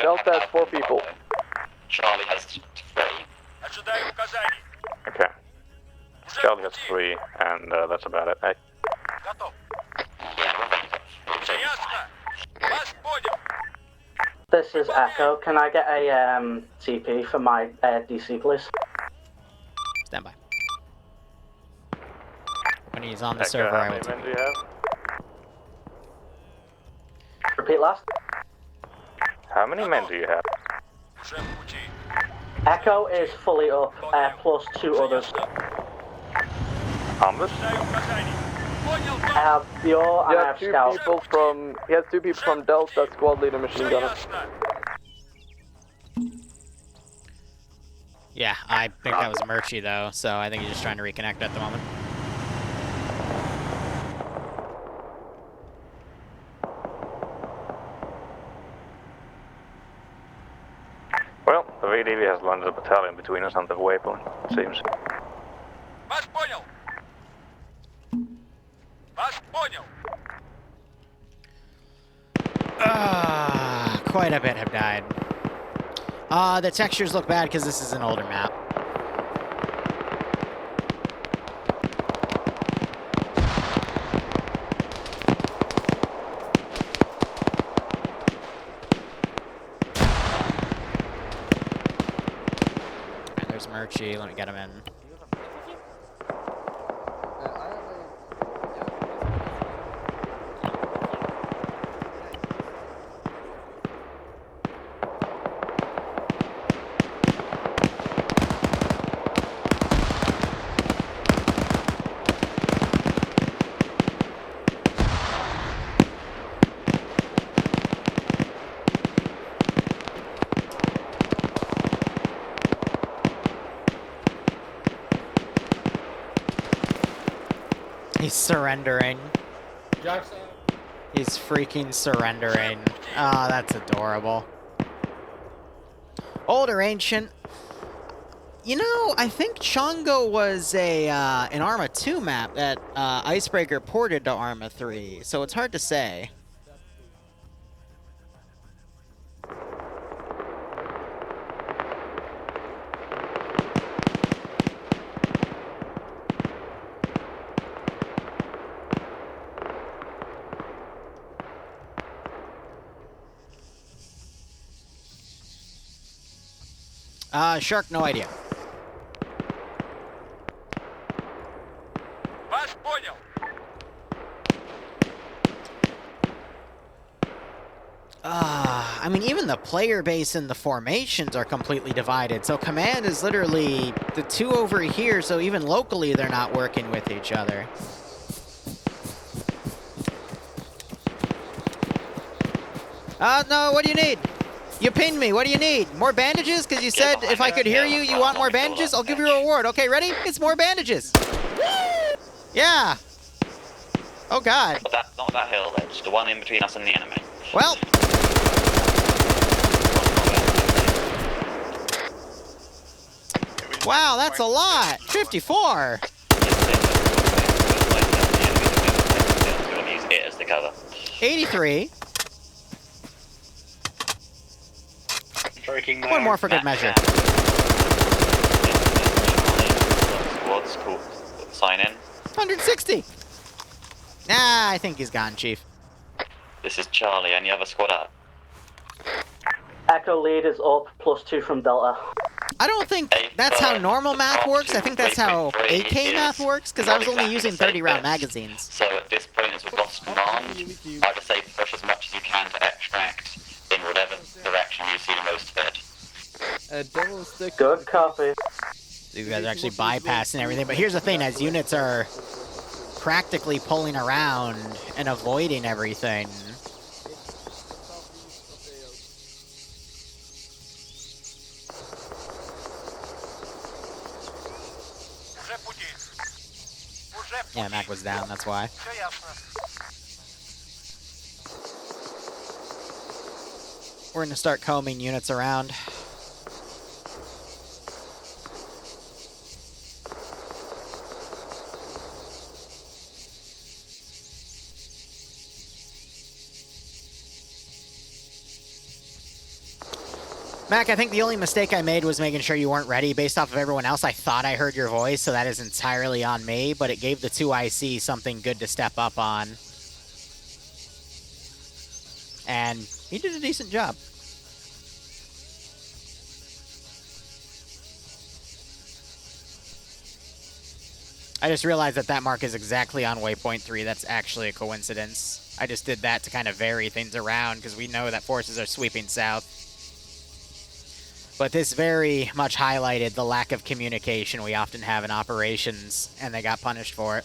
Delta has 4 people. Charlie has 3. Okay. Charlie has 3, and that's about it. Hey. This is Echo. Can I get a TP for my DC, please? Stand by. When he's on the Echo, server, how I will many take men do you have? Repeat last. How many men do you have? Echo is fully up, plus 2 others. Others? I have Yor and I have Scout. He has 2 people from Delta, squad leader, machine gunner. Yeah, I think that was Murchie though, so I think he's just trying to reconnect at the moment. Well, the VDV has landed a battalion between us and the waypoint, it seems. Quite a bit have died. The textures look bad because this is an older map. Alright, there's Murchie. Let me get him in. He's surrendering. Jackson. He's freaking surrendering. Ah, oh, that's adorable. Older Ancient. You know, I think Chongo was an Arma 2 map that Icebreaker ported to Arma 3, so it's hard to say. Shark, no idea. I mean, even the player base and the formations are completely divided. So command is literally the two over here, so even locally they're not working with each other. No, what do you need? You pinned me, what do you need? More bandages? Because you said if I could hear you, you want more bandages? I'll give you a reward. Okay, ready? It's more bandages. Yeah. Oh, God. Not that hill edge, the one in between us and the enemy. Well. Wow, that's a lot. 54. Use it as the cover. 83. One more for good measure. Squad's cool. Sign in. 160. Nah, I think he's gone, Chief. This is Charlie. Any other squad up? Echo lead is up, +2 from Delta. I don't think that's how normal math works. I think that's how AK math works, because I was only using 30-round magazines. So at this point, as we've lost command, I would say push as much as you can to extract in whatever direction you see the most fit. Good copy. These guys are actually bypassing everything, but here's the thing, as units are practically pulling around and avoiding everything. Yeah, Mac was down, that's why. We're gonna start combing units around. Mac, I think the only mistake I made was making sure you weren't ready. Based off of everyone else, I thought I heard your voice, so that is entirely on me, but it gave the 2IC something good to step up on. And he did a decent job. I just realized that that mark is exactly on waypoint 3. That's actually a coincidence. I just did that to kind of vary things around, because we know that forces are sweeping south. But this very much highlighted the lack of communication we often have in operations, and they got punished for it.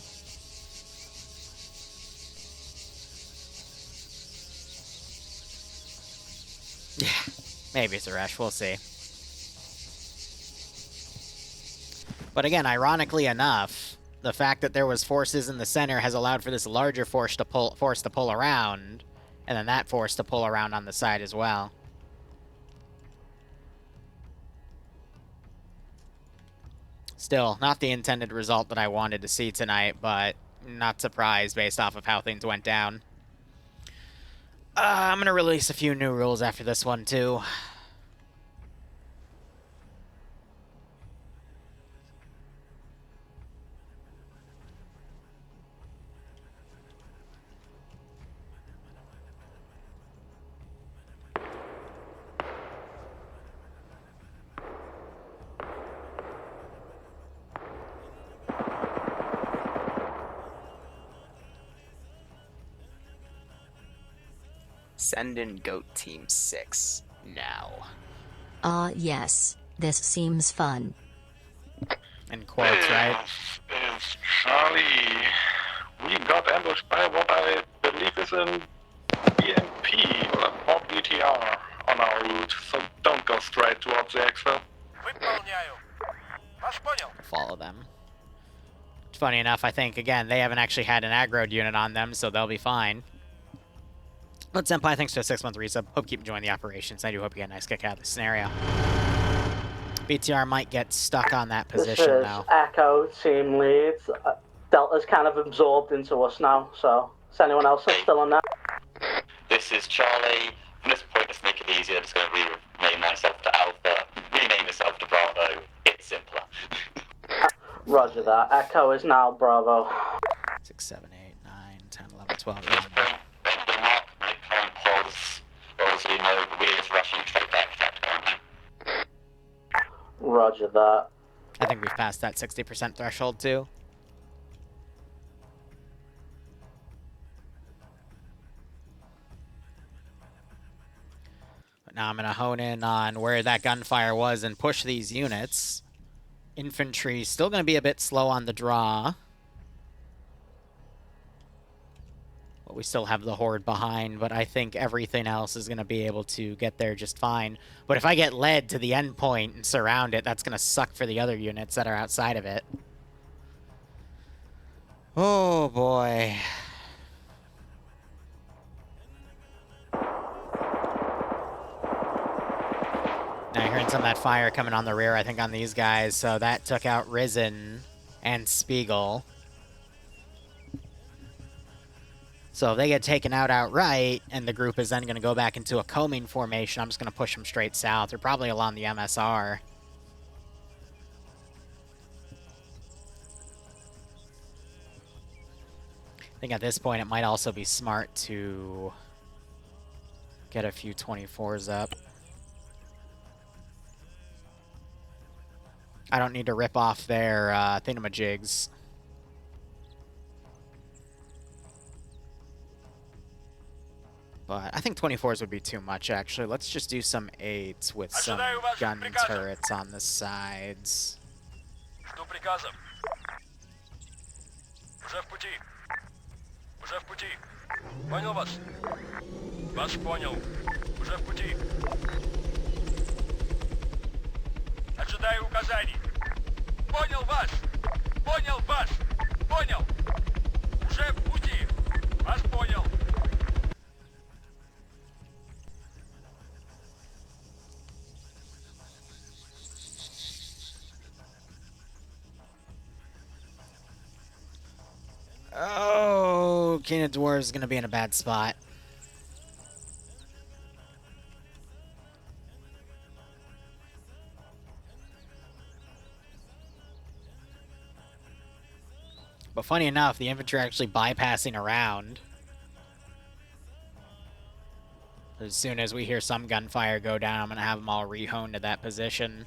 Yeah, maybe Suresh, we'll see. But again, ironically enough, the fact that there was forces in the center has allowed for this larger force to pull around, and then that force to pull around on the side as well. Still, not the intended result that I wanted to see tonight, but not surprised based off of how things went down. I'm going to release a few new rules after this one, too. Send in Goat Team 6 now. Yes, this seems fun. In quotes, right? It's Charlie. We got ambushed by what I believe is an BMP or BTR on our route, so don't go straight towards the exfil. Follow them. Funny enough, I think, again, they haven't actually had an aggroed unit on them, so they'll be fine. But Senpai, thanks for a 6-month resub. Hope you keep enjoying the operations. I do hope you get a nice kick out of this scenario. BTR might get stuck on that position now. Echo, team leads. Delta's kind of absorbed into us now, so is anyone else still on that? This is Charlie. From this point, let's make it easier. I'm just going to rename myself to Alpha, rename myself to Bravo. It's simpler. Roger that. Echo is now Bravo. 6, 7, 8, 9, 10, 11, 12. Roger that. I think we've passed that 60% threshold too. But now I'm going to hone in on where that gunfire was and push these units. Infantry still going to be a bit slow on the draw. But we still have the horde behind, but I think everything else is going to be able to get there just fine. But if I get led to the end point and surround it, that's going to suck for the other units that are outside of it. Oh, boy. Now, hearing some of that fire coming on the rear, I think, on these guys. So that took out Risen and Spiegel. So if they get taken out outright, and the group is then going to go back into a combing formation, I'm just going to push them straight south, or probably along the MSR. I think at this point it might also be smart to get a few 24s up. I don't need to rip off their thingamajigs. But I think 24s would be too much, actually. Let's just do some 8s with some gun turrets on the sides. Жду приказов. Уже в пути. Уже в пути. Понял вас? Вас понял. Уже в пути. Ожидаю указаний. Понял вас. Понял вас. Понял. Уже в пути. Вас понял. Oh, King of Dwarves is going to be in a bad spot. But funny enough, the infantry are actually bypassing around. As soon as we hear some gunfire go down, I'm going to have them all re-honed to that position.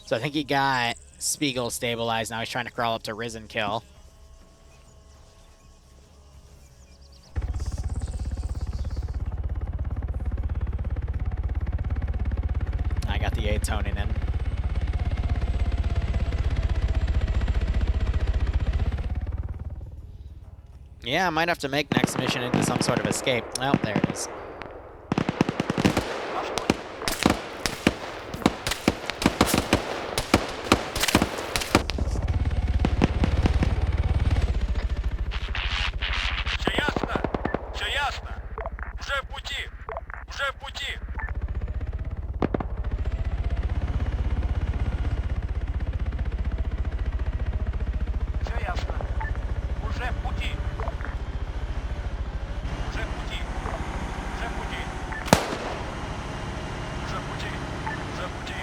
So I think he got Spiegel stabilized. Now he's trying to crawl up to Risen kill. I got the A toning in. Yeah, I might have to make next mission into some sort of escape. Oh, there it is. Все ясно? Все ясно. Уже в пути. Уже в пути. Все ясно. Уже в пути. Уже в пути. Уже в пути. Уже в пути. Уже в пути.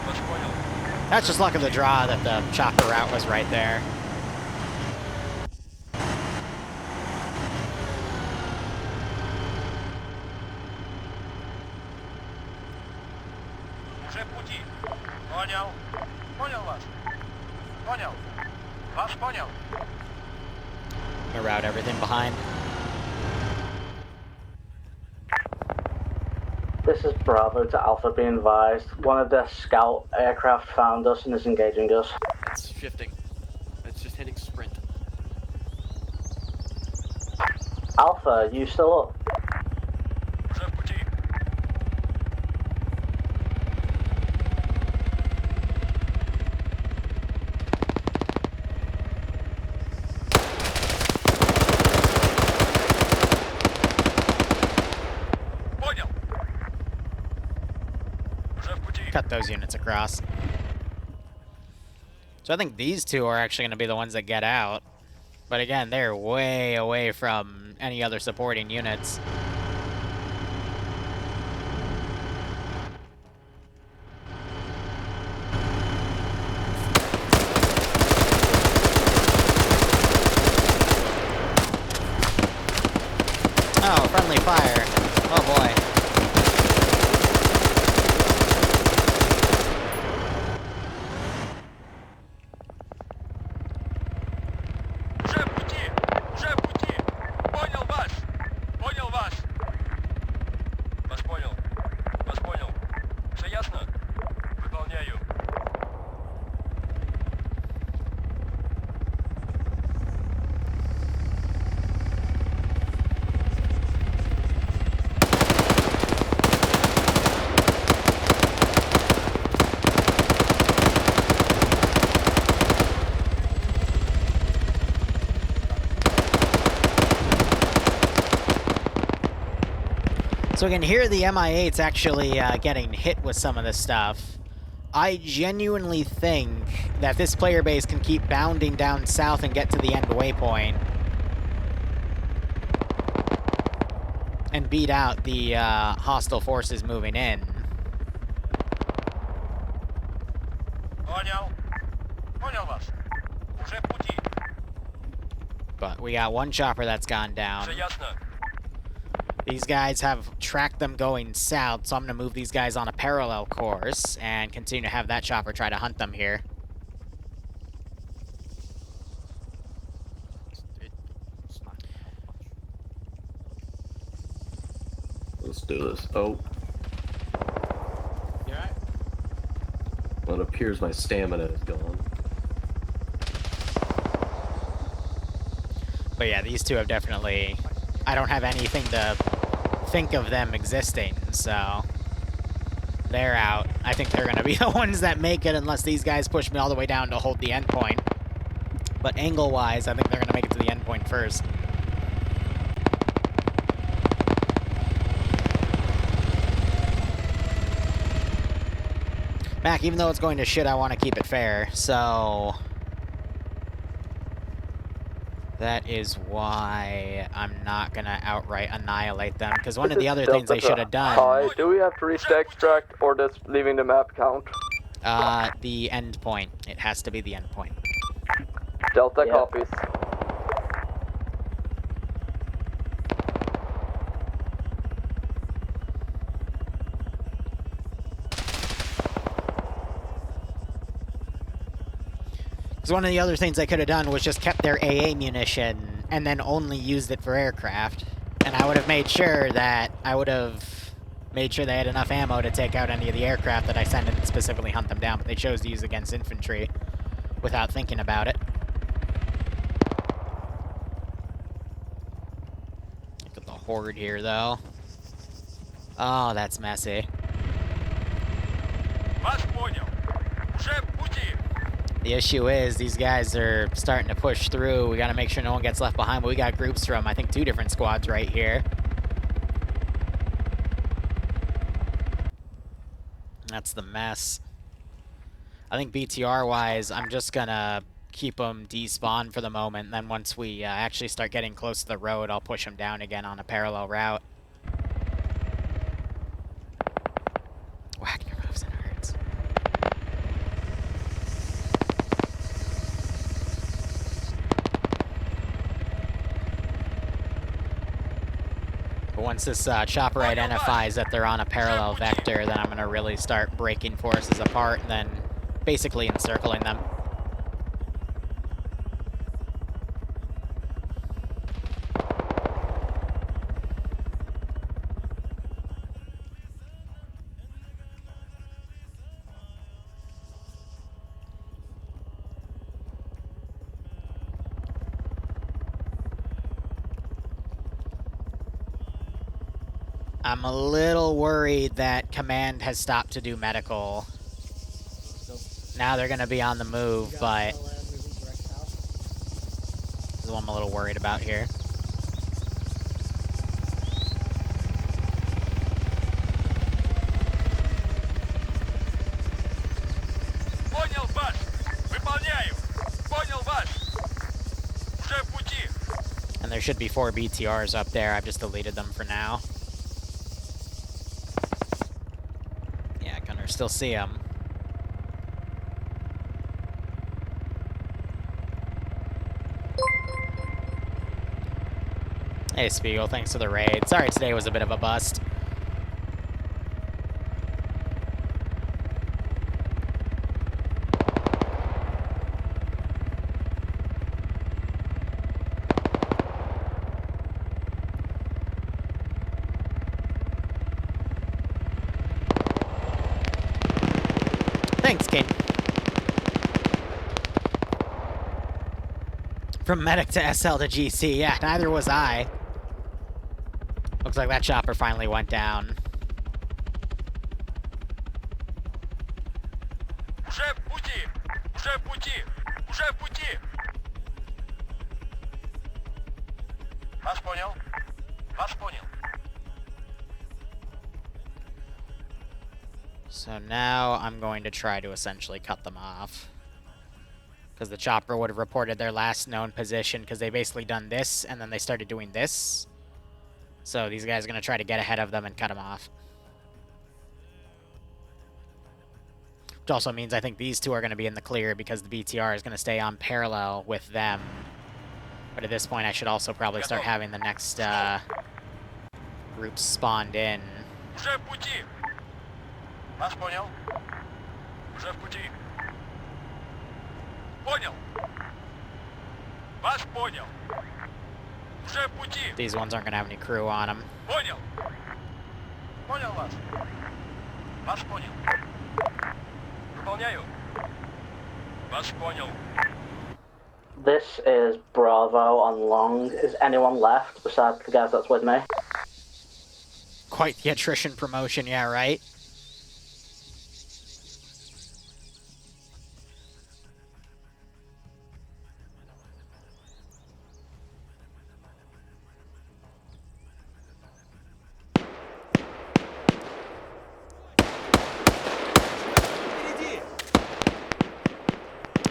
Вас понял. That's just luck of the draw that the chopper route was right there. Уже в пути. Понял. Понял вас. Понял. Вас понял. Gonna route everything behind. This is Bravo to Alpha, be advised. One of their scout aircraft found us and is engaging us. It's shifting. It's just hitting sprint. Alpha, you still up? Уже в пути. Понял. Уже в пути. Cut those units across. So I think these two are actually going to be the ones that get out. But again, they're way away from any other supporting units. Oh, friendly fire. Oh boy. So we can hear the MI8's actually getting hit with some of this stuff. I genuinely think that this player base can keep bounding down south and get to the end waypoint. And beat out the hostile forces moving in. But we got one chopper that's gone down. These guys have tracked them going south, so I'm going to move these guys on a parallel course and continue to have that chopper try to hunt them here. Let's do this. Oh. You alright? Well, it appears my stamina is gone. But yeah, these two have definitely... I don't have anything to think of them existing, so... They're out. I think they're going to be the ones that make it unless these guys push me all the way down to hold the endpoint. But angle-wise, I think they're going to make it to the endpoint first. Mac, even though it's going to shit, I want to keep it fair, so... That is why I'm not going to outright annihilate them, because one of the other things they should have done... Hi, do we have to reach the extract, or just leaving the map count? The end point. It has to be the end point. Delta copies. Because one of the other things they could have done was just kept their AA munition and then only used it for aircraft. And I would have made sure that they had enough ammo to take out any of the aircraft that I sent in and specifically hunt them down, but they chose to use it against infantry without thinking about it. Look at the horde here, though. Oh, that's messy. The issue is, these guys are starting to push through. We gotta make sure no one gets left behind, but we got groups from, I think, 2 different squads right here. That's the mess. I think BTR-wise, I'm just gonna keep them despawned for the moment, and then once we actually start getting close to the road, I'll push them down again on a parallel route. Wagner moves in herds. But once this chopper identifies that they're on a parallel vector, then I'm going to really start breaking forces apart and then basically encircling them. I'm a little worried that Command has stopped to do medical. Now they're going to be on the move, but... This is what I'm a little worried about here. And there should be 4 BTRs up there. I've just deleted them for now. Yeah, Gunner still see them. Hey Spiegel, thanks for the raid. Sorry today was a bit of a bust. Thanks, King. From medic to SL to GC, yeah, neither was I. Looks like that chopper finally went down. So now I'm going to try to essentially cut them off. Because the chopper would have reported their last known position, because they basically done this, and then they started doing this. So these guys are going to try to get ahead of them and cut them off. Which also means I think these two are going to be in the clear, because the BTR is going to stay on parallel with them. But at this point, I should also probably start having the next group spawned in. Уже в пути. Вас понял? Уже в пути. Понял. Вас понял. Уже в пути. These ones aren't going to have any crew on them. Понял. Понял вас. Вас понял. Выполняю. Вас понял. This is Bravo on long. Is anyone left besides the guys that's with me? Quite the attrition promotion, yeah, right?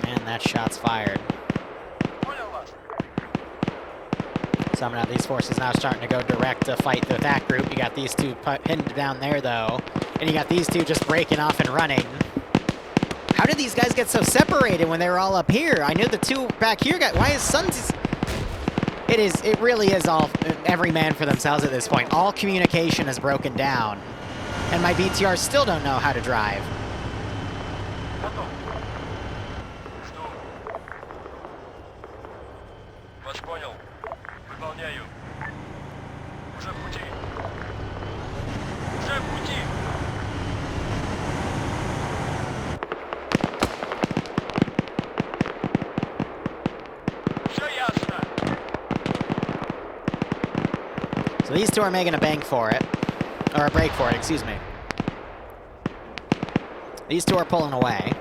Man, that shot's fired. Somehow these forces now starting to go direct to fight with that group. You got these two pinned down there, though. And you got these two just breaking off and running. How did these guys get so separated when they were all up here? I knew the two back here got... Why is Suns... It really is all... Every man for themselves at this point. All communication is broken down. And my BTRs still don't know how to drive. Вас понял. Выполняю. Уже в пути. Уже в пути. Все ясно. So these two are making a bank for it. Or a break for it, excuse me. These two are pulling away.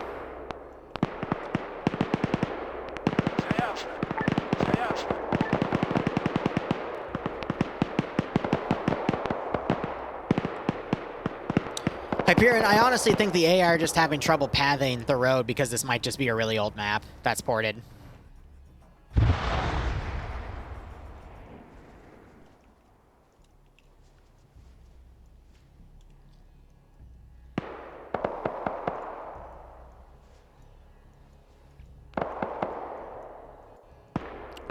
Hyperion, I honestly think the AI are just having trouble pathing the road because this might just be a really old map that's ported.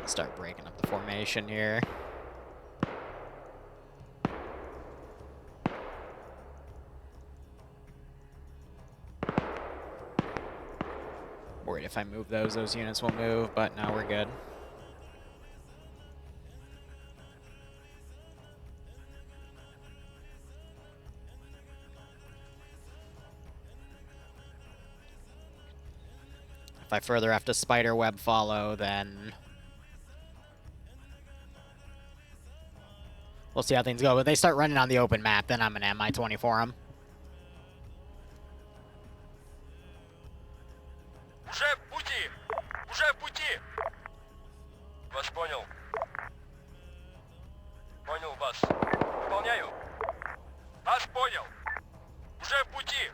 Start breaking up the formation here. Worried if I move those units will move, but no, we're good. If I further have to spider web follow, then we'll see how things go. But they start running on the open map, then I'm an MI-20 for them. Уже в пути! Уже в пути! Вас понял. Понял вас. Выполняю. Вас понял. Уже в пути!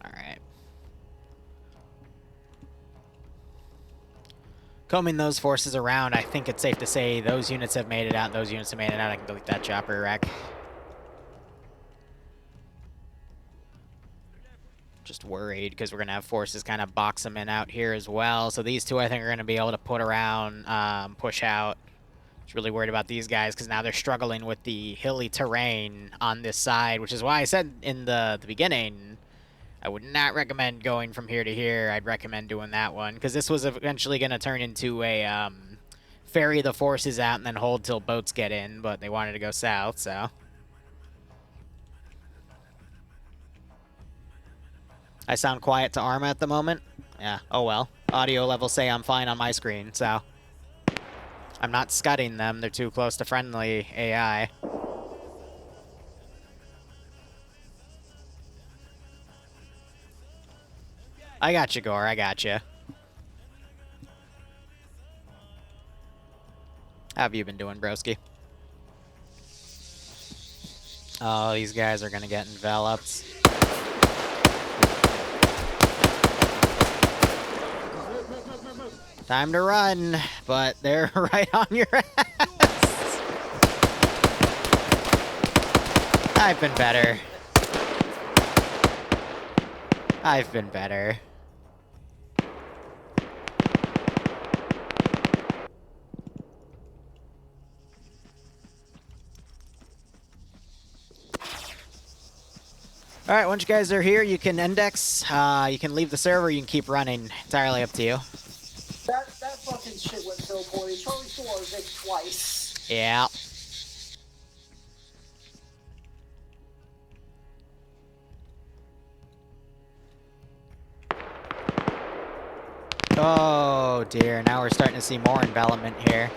Alright. Combing those forces around, I think it's safe to say those units have made it out, and those units have made it out. I can delete that chopper wreck. Just worried because we're going to have forces kind of box them in out here as well. So these two, I think, are going to be able to put around, push out. Just really worried about these guys because now they're struggling with the hilly terrain on this side, which is why I said in the beginning, I would not recommend going from here to here. I'd recommend doing that one because this was eventually going to turn into a ferry the forces out and then hold till boats get in, but they wanted to go south, so... I sound quiet to Arma at the moment. Yeah, oh well. Audio levels say I'm fine on my screen, so... I'm not scudding them, they're too close to friendly AI. I got you, Gore, I got you. How have you been doing, broski? Oh, these guys are gonna get enveloped. Time to run, but they're right on your ass. I've been better. I've been better. Alright, once you guys are here, you can index, you can leave the server, you can keep running. Entirely up to you. That fucking shit went so poorly. Charlie stole our Vic twice. Yeah. Oh dear, now we're starting to see more envelopment here.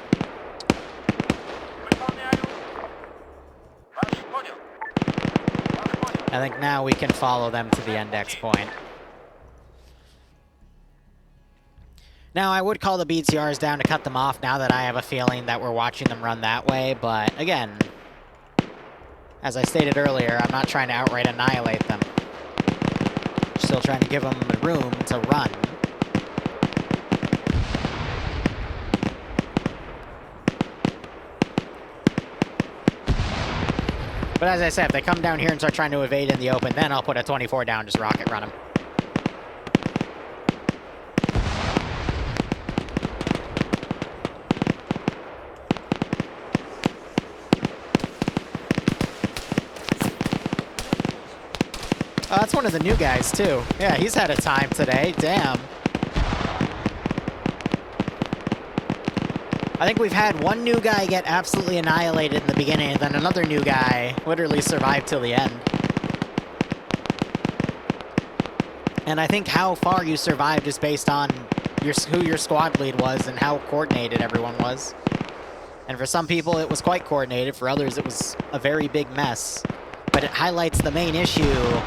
I think now we can follow them to the index point. Now, I would call the BTRs down to cut them off now that I have a feeling that we're watching them run that way, but again, as I stated earlier, I'm not trying to outright annihilate them. Still trying to give them room to run. But as I said, if they come down here and start trying to evade in the open, then I'll put a 24 down, just rocket run them. Oh, that's one of the new guys, too. Yeah, he's had a time today. Damn. I think we've had one new guy get absolutely annihilated in the beginning, and then another new guy literally survived till the end. And I think how far you survived is based on who your squad lead was and how coordinated everyone was. And for some people, it was quite coordinated. For others, it was a very big mess. But it highlights the main issue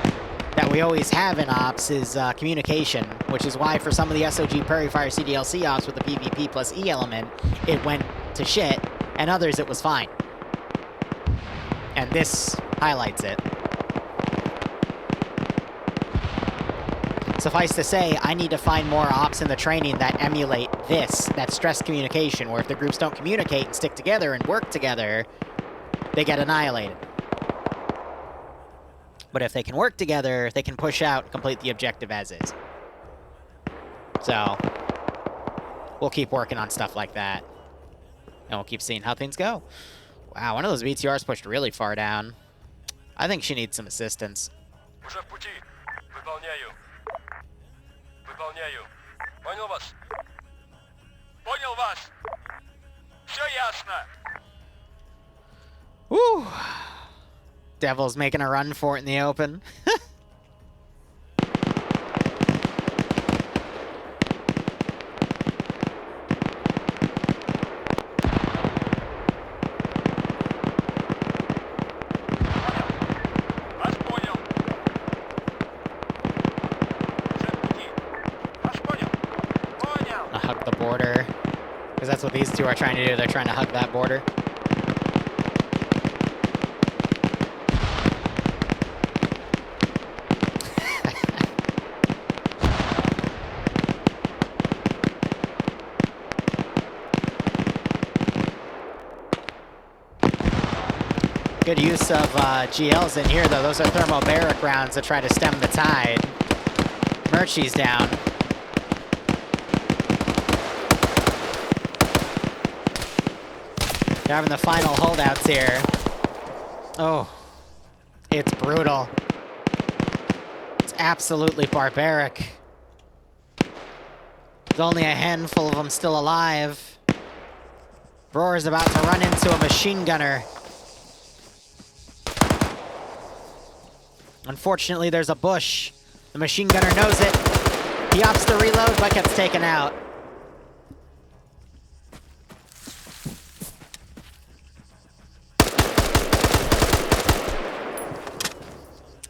that we always have in ops is communication, which is why for some of the SOG Prairie Fire CDLC ops with the PvP plus E element, it went to shit, and others it was fine. And this highlights it. Suffice to say, I need to find more ops in the training that emulate this, that stress communication, where if the groups don't communicate and stick together and work together, they get annihilated. But if they can work together, they can push out and complete the objective as is. So, we'll keep working on stuff like that. And we'll keep seeing how things go. Wow, one of those BTRs pushed really far down. I think she needs some assistance. Woo! Devil's making a run for it in the open. I'll hug the border, because that's what these two are trying to do. They're trying to hug that border. Good use of GLs in here, though. Those are thermobaric rounds to try to stem the tide. Murchie's down. They're having the final holdouts here. Oh, it's brutal. It's absolutely barbaric. There's only a handful of them still alive. Roar's about to run into a machine gunner. Unfortunately, there's a bush. The machine gunner knows it. He opts to reload, but gets taken out.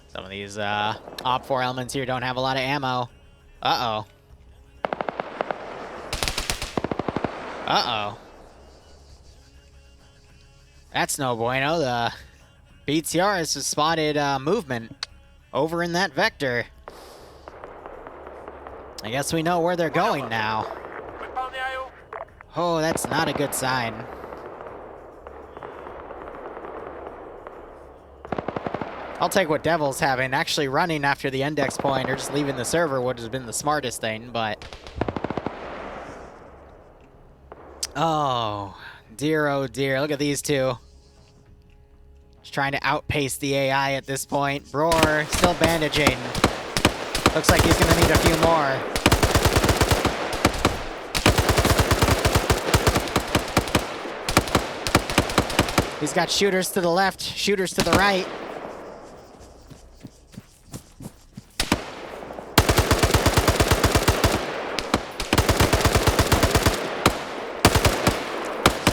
Some of these Op 4 elements here don't have a lot of ammo. Uh-oh. Uh-oh. That's no bueno. The BTR has spotted movement over in that vector. I guess we know where they're going now. Oh, that's not a good sign. I'll take what Devil's having. Actually running after the index point or just leaving the server would have been the smartest thing, but... Oh dear, look at these two. Just trying to outpace the AI at this point. Roar, still bandaging. Looks like he's gonna need a few more. He's got shooters to the left, shooters to the right.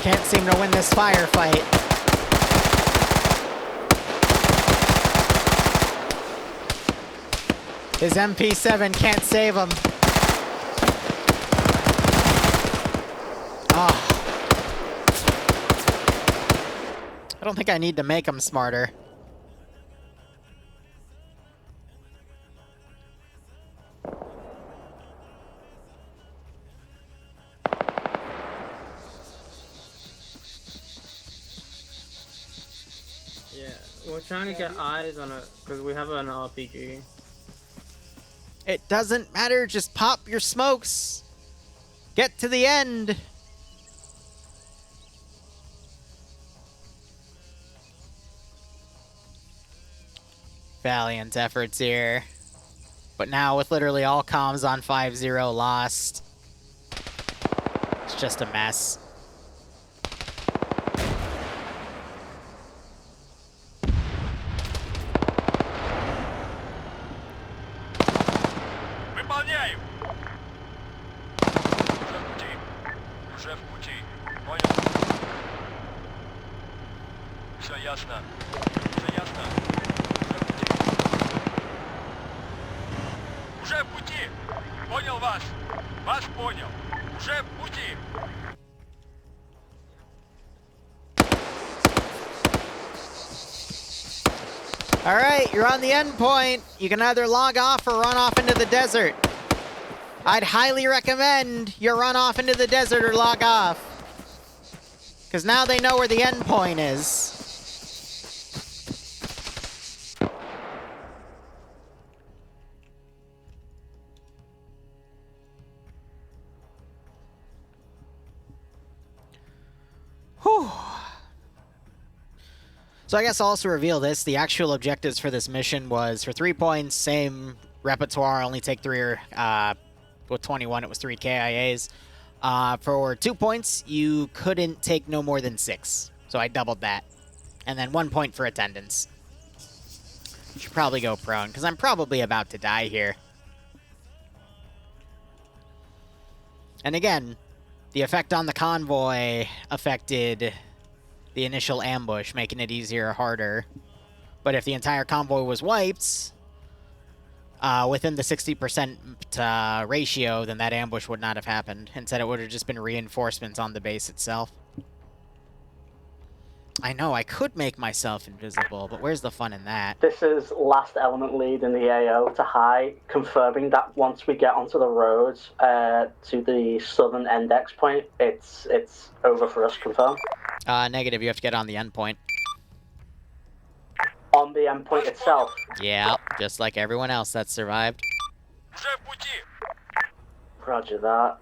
Can't seem to win this firefight. His MP7 can't save him. Oh. I don't think I need to make him smarter. Yeah, we're trying to get eyes on it because we have an RPG. It doesn't matter, just pop your smokes. Get to the end. Valiant efforts here. But now with literally all comms on 5-0 lost. It's just a mess. Выполняем! Уже в пути. Понял? Все ясно. Все ясно. Уже в пути. Понял вас. Вас понял. Уже в пути. Alright, you're on the end point. You can either log off or run off into the desert. I'd highly recommend you run off into the desert or log off. Because now they know where the end point is. Whew. So I guess I'll also reveal this. The actual objectives for this mission was for 3 points, same repertoire, only take 3 or, with 21 it was 3 KIAs. For 2 points, you couldn't take no more than 6. So I doubled that. And then 1 point for attendance. You should probably go prone, because I'm probably about to die here. And again, the effect on the convoy affected the initial ambush, making it easier or harder. But if the entire convoy was wiped, within the 60% ratio, then that ambush would not have happened. Instead, it would have just been reinforcements on the base itself. I know, I could make myself invisible, but where's the fun in that? This is last element lead in the AO to high, confirming that once we get onto the roads to the southern index point, it's over for us, confirmed. Negative, you have to get on the endpoint. On the endpoint itself? Yeah, just like everyone else that survived. Roger that.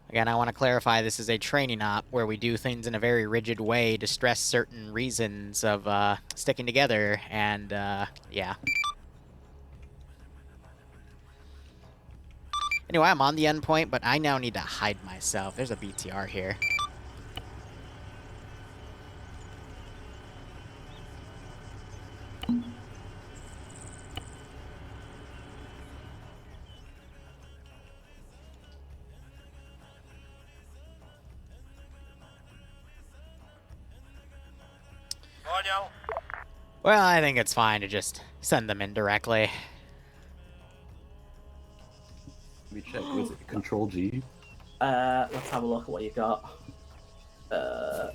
Again, I want to clarify, this is a training op where we do things in a very rigid way to stress certain reasons of sticking together, and yeah. Anyway, I'm on the endpoint, but I now need to hide myself. There's a BTR here. Well, I think it's fine to just send them in directly. Let me check. Was it Control G? Let's have a look at what you got.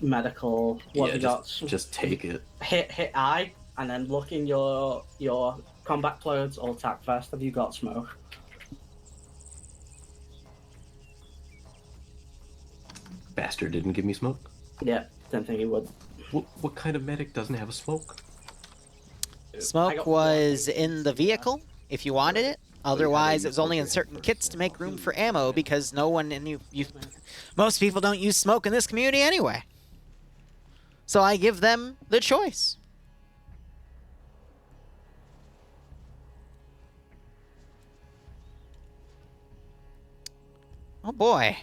Medical. What have you got? Just take it. Hit I, and then look in your combat clothes or tac vest. Have you got smoke? Bastard didn't give me smoke. Yeah, don't think he would. What kind of medic doesn't have a smoke? Smoke was in the vehicle, if you wanted it. Otherwise, it was only in certain kits to make room for ammo, because no one in most people don't use smoke in this community anyway. So I give them the choice. Oh boy.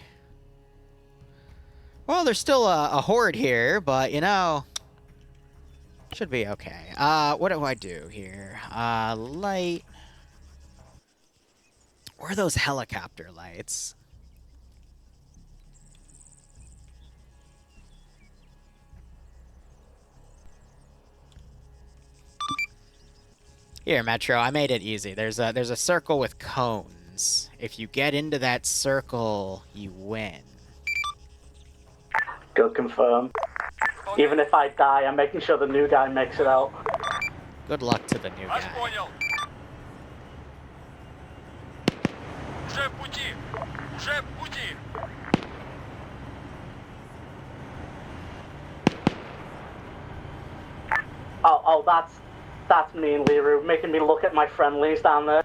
Well, there's still a horde here, but you know, should be okay. What do I do here? Light. Where are those helicopter lights? Here, Metro, I made it easy. There's a circle with cones. If you get into that circle, you win. Good confirm. Even if I die, I'm making sure the new guy makes it out. Good luck to the new guy. Oh, that's me and Liru, making me look at my friendlies down there.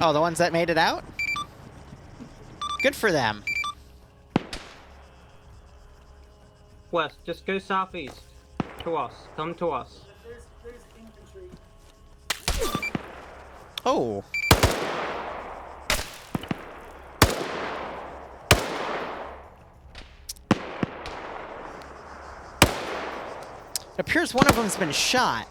Oh, the ones that made it out? Good for them. West, just go southeast. To us. Come to us. Oh. It appears one of them's been shot.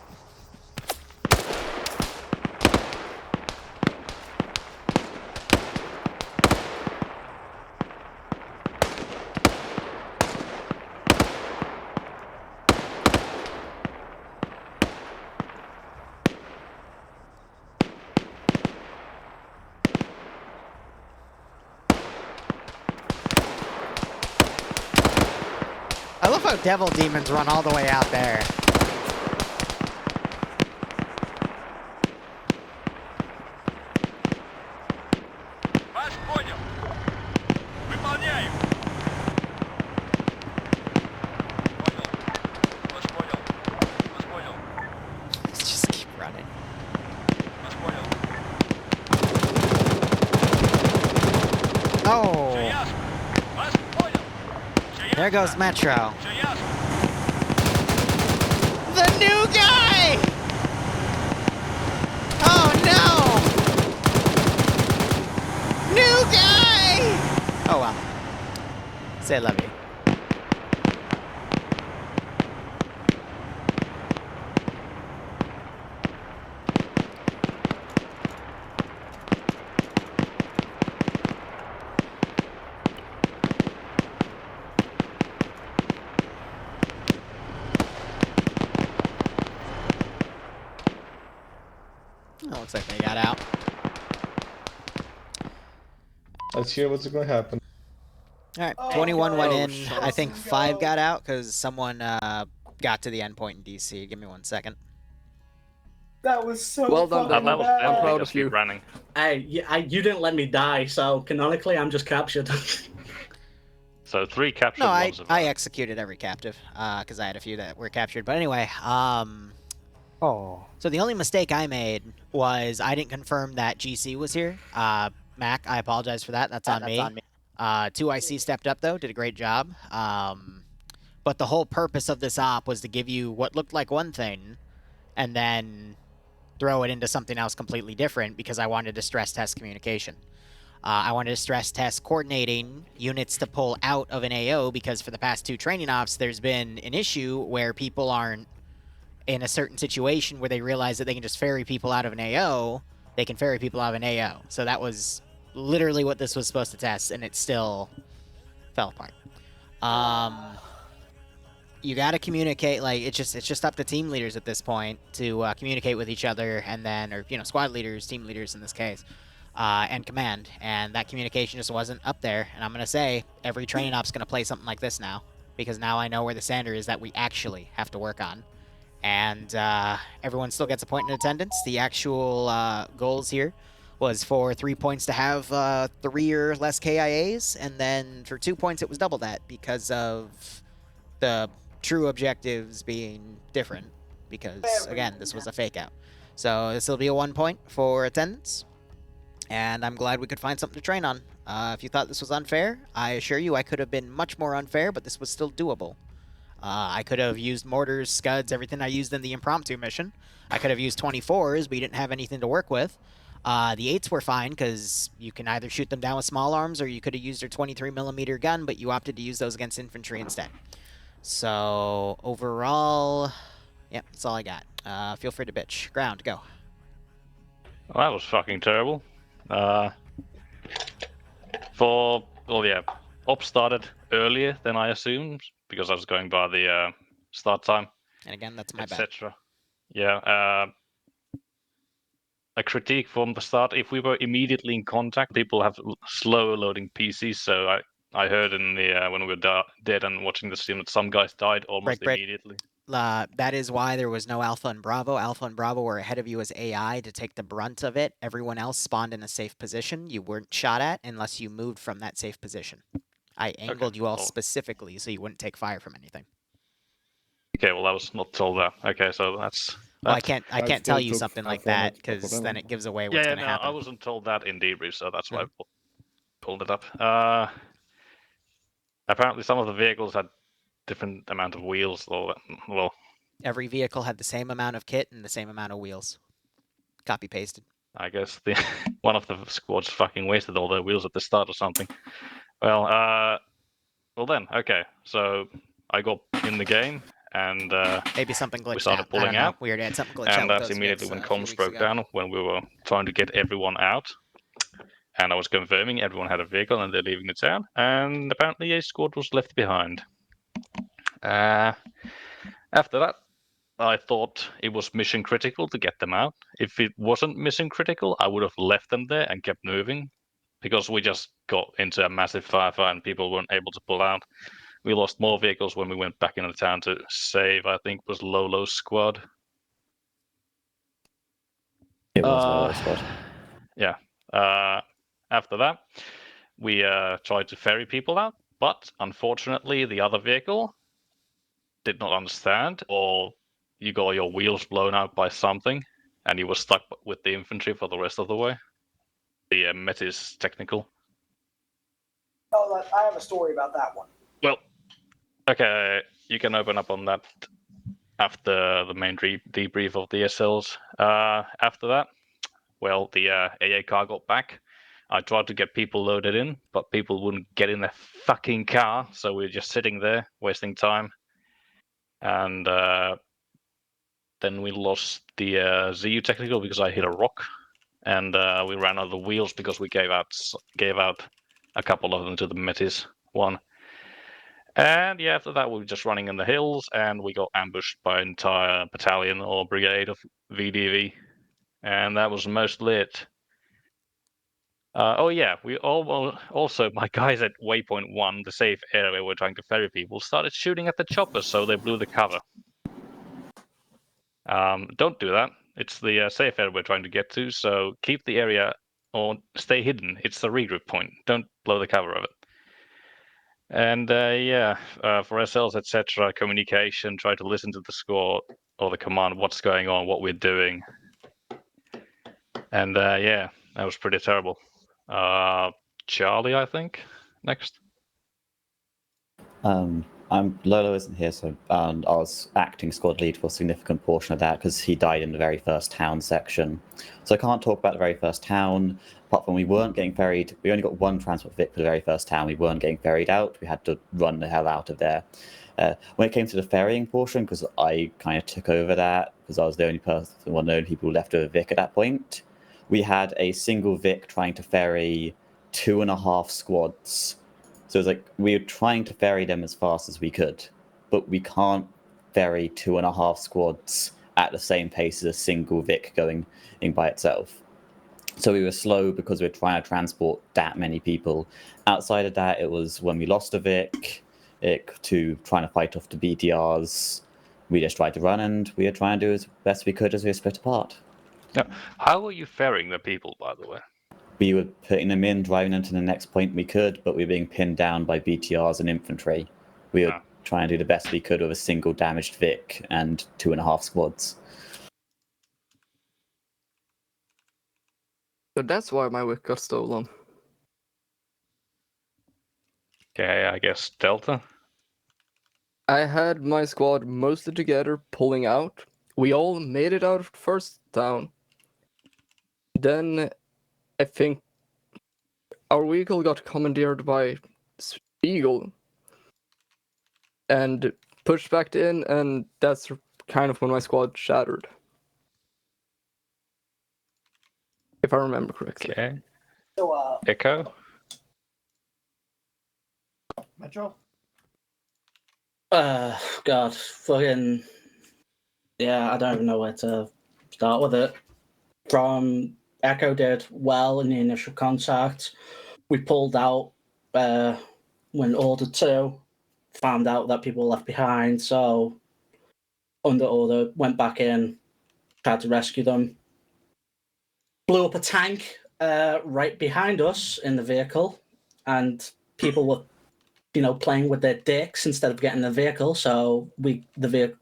I love how devil demons run all the way out there. Let's just keep running. Oh! There goes Metro. The new guy! Oh no! New guy! Oh well. Say love you. Oh, looks like they got out. Let's hear what's going to happen. Alright, 21 went in. I think 5 got out because someone got to the endpoint in DC. Give me 1 second. That was so Well done, fucking Devil. bad. I'm proud of you. Running. Hey, you didn't let me die, so canonically I'm just captured. So 3 captured, No, 1 I survived. executed every captive because I had a few that were captured. But anyway, so the only mistake I made was I didn't confirm that GC was here. Mac, I apologize for that. That's on me. 2IC stepped up, though, did a great job. But the whole purpose of this op was to give you what looked like one thing and then throw it into something else completely different because I wanted to stress test communication. I wanted to stress test coordinating units to pull out of an AO because for the past 2 training ops, there's been an issue where people aren't in a certain situation where they realize that they can just ferry people out of an AO, they can ferry people out of an AO. So that was literally what this was supposed to test, and it still fell apart. You got to communicate, like, it's just up to team leaders at this point to communicate with each other, and then, or, you know, squad leaders, team leaders in this case, and command. And that communication just wasn't up there. And I'm going to say, every training op's going to play something like this now, because now I know where the standard is that we actually have to work on. And everyone still gets a point in attendance. The actual goals here was for 3 points to have 3 or less KIAs, and then for 2 points it was double that because of the true objectives being different. Because again, this was a fake out. So this will be a 1 point for attendance, and I'm glad we could find something to train on. If you thought this was unfair, I assure you I could have been much more unfair, but this was still doable. I could have used mortars, scuds, everything I used in the impromptu mission. I could have used 24s, but you didn't have anything to work with. The 8s were fine, because you can either shoot them down with small arms, or you could have used your 23mm gun, but you opted to use those against infantry instead. So, overall, yeah, that's all I got. Feel free to bitch. Ground, go. Well, that was fucking terrible. Ops started earlier than I assumed, because I was going by the start time. And again, that's my bad. Etc. Yeah, a critique from the start, if we were immediately in contact, people have slower loading PCs, so I heard in the when we were dead and watching the stream that some guys died almost immediately. That is why there was no Alpha and Bravo. Alpha and Bravo were ahead of you as AI to take the brunt of it. Everyone else spawned in a safe position. You weren't shot at unless you moved from that safe position. I angled you all specifically so you wouldn't take fire from anything. Okay, well, I was not told that. Okay, so that's... Well, I can't tell you something like that, because then it gives away what's going to happen. I wasn't told that in debrief, so that's why I pulled it up. Apparently some of the vehicles had different amount of wheels, well... Every vehicle had the same amount of kit and the same amount of wheels. Copy-pasted. I guess one of the squads fucking wasted all their wheels at the start or something. Well, then, okay. So I got in the game, and maybe something glitched we started pulling out. We already had something glitch out. And that's immediately when comms broke down, when we were trying to get everyone out. And I was confirming everyone had a vehicle and they're leaving the town. And apparently a squad was left behind. After that, I thought it was mission critical to get them out. If it wasn't mission critical, I would have left them there and kept moving. Because we just got into a massive firefight and people weren't able to pull out. We lost more vehicles when we went back into town to save, I think, was Lolo's squad. It was Lolo's squad. Yeah. After that, we tried to ferry people out, but unfortunately the other vehicle did not understand, or you got your wheels blown out by something, and you were stuck with the infantry for the rest of the way. The Metis technical. Oh, I have a story about that one. Well, okay, you can open up on that after the main debrief of the SLs. After that, well, the AA car got back. I tried to get people loaded in, but people wouldn't get in their fucking car, so we were just sitting there, wasting time. And then we lost the ZU technical because I hit a rock, and we ran out of the wheels because we gave out a couple of them to the Metis one. And yeah, after that we were just running in the hills, and we got ambushed by an entire battalion or brigade of VDV, and that was mostly it. Oh yeah, we also, my guys at Waypoint 1, the safe area we're trying to ferry people, started shooting at the choppers, so they blew the cover. Don't do that. It's the safe area we're trying to get to, so keep the area or stay hidden. It's the regroup point. Don't blow the cover of it. And for SLs, etc., communication, try to listen to the squad or the command, what's going on, what we're doing. And that was pretty terrible. Charlie, I think, next. Lolo isn't here, so I was acting squad lead for a significant portion of that because he died in the very first town section. So I can't talk about the very first town, apart from we weren't getting ferried. We only got one transport vic for the very first town. We weren't getting ferried out. We had to run the hell out of there. When it came to the ferrying portion, because I kind of took over that, because I was the only person, one of the only people left with a vic at that point, we had a single vic trying to ferry 2.5 squads. So it was like we were trying to ferry them as fast as we could, but we can't ferry 2.5 squads at the same pace as a single Vic going in by itself. So we were slow because we were trying to transport that many people. Outside of that, it was when we lost a Vic, to trying to fight off the BTRs. We just tried to run, and we were trying to do as best we could as we were split apart. Now, how were you ferrying the people, by the way? We were putting them in, driving them to the next point we could, but we were being pinned down by BTRs and infantry. We were trying to do the best we could with a single damaged Vic and 2.5 squads. So that's why my Vic got stolen. Okay, I guess Delta. I had my squad mostly together, pulling out. We all made it out of the first town. Then, I think our vehicle got commandeered by Spiegel and pushed back in, and that's kind of when my squad shattered. If I remember correctly. Okay. So, Echo? Metro? God, fucking... Yeah, I don't even know where to start with it. From Echo did well in the initial contact. We pulled out when ordered to. Found out that people were left behind, so under order, went back in, tried to rescue them. Blew up a tank right behind us in the vehicle, and people were, playing with their dicks instead of getting the vehicle. So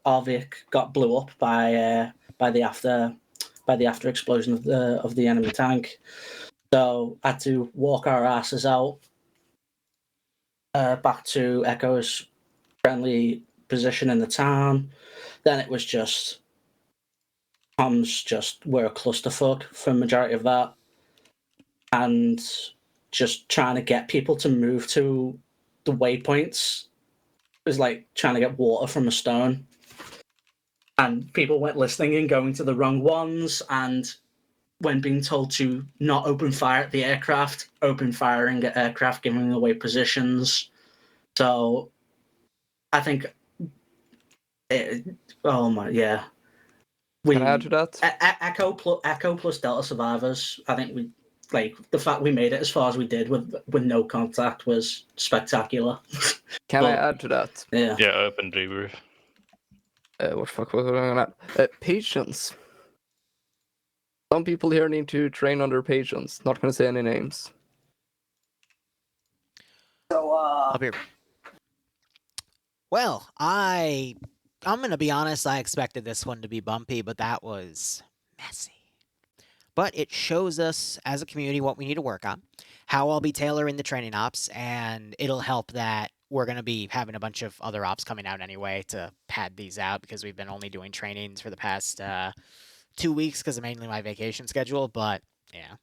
our vehicle got blew up by the after explosion of the enemy tank. So I had to walk our asses out back to Echo's friendly position in the town. Then it was just comms just were a clusterfuck for the majority of that, and just trying to get people to move to the waypoints was like trying to get water from a stone. And people weren't listening and going to the wrong ones, and when being told to not open fire at the aircraft, open firing at aircraft, giving away positions. So I think oh my, yeah. Can I add to that? Echo plus Delta survivors. I think the fact we made it as far as we did with no contact was spectacular. Can I add to that? Yeah. Yeah, open debrief. What the fuck was I going at? Patience. Some people here need to train under patience. Not gonna say any names. So, I'll be. Well, I'm gonna be honest. I expected this one to be bumpy, but that was messy. But it shows us as a community what we need to work on, how I'll be tailoring the training ops, and it'll help that we're going to be having a bunch of other ops coming out anyway to pad these out, because we've been only doing trainings for the past 2 weeks because of mainly my vacation schedule. But yeah,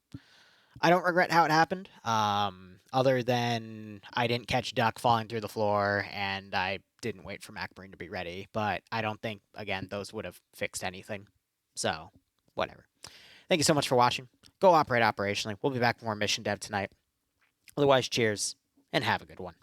I don't regret how it happened, other than I didn't catch Duck falling through the floor, and I didn't wait for MacBrain to be ready. But I don't think, again, those would have fixed anything. So, whatever. Thank you so much for watching. Go operate operationally. We'll be back for more mission dev tonight. Otherwise, cheers, and have a good one.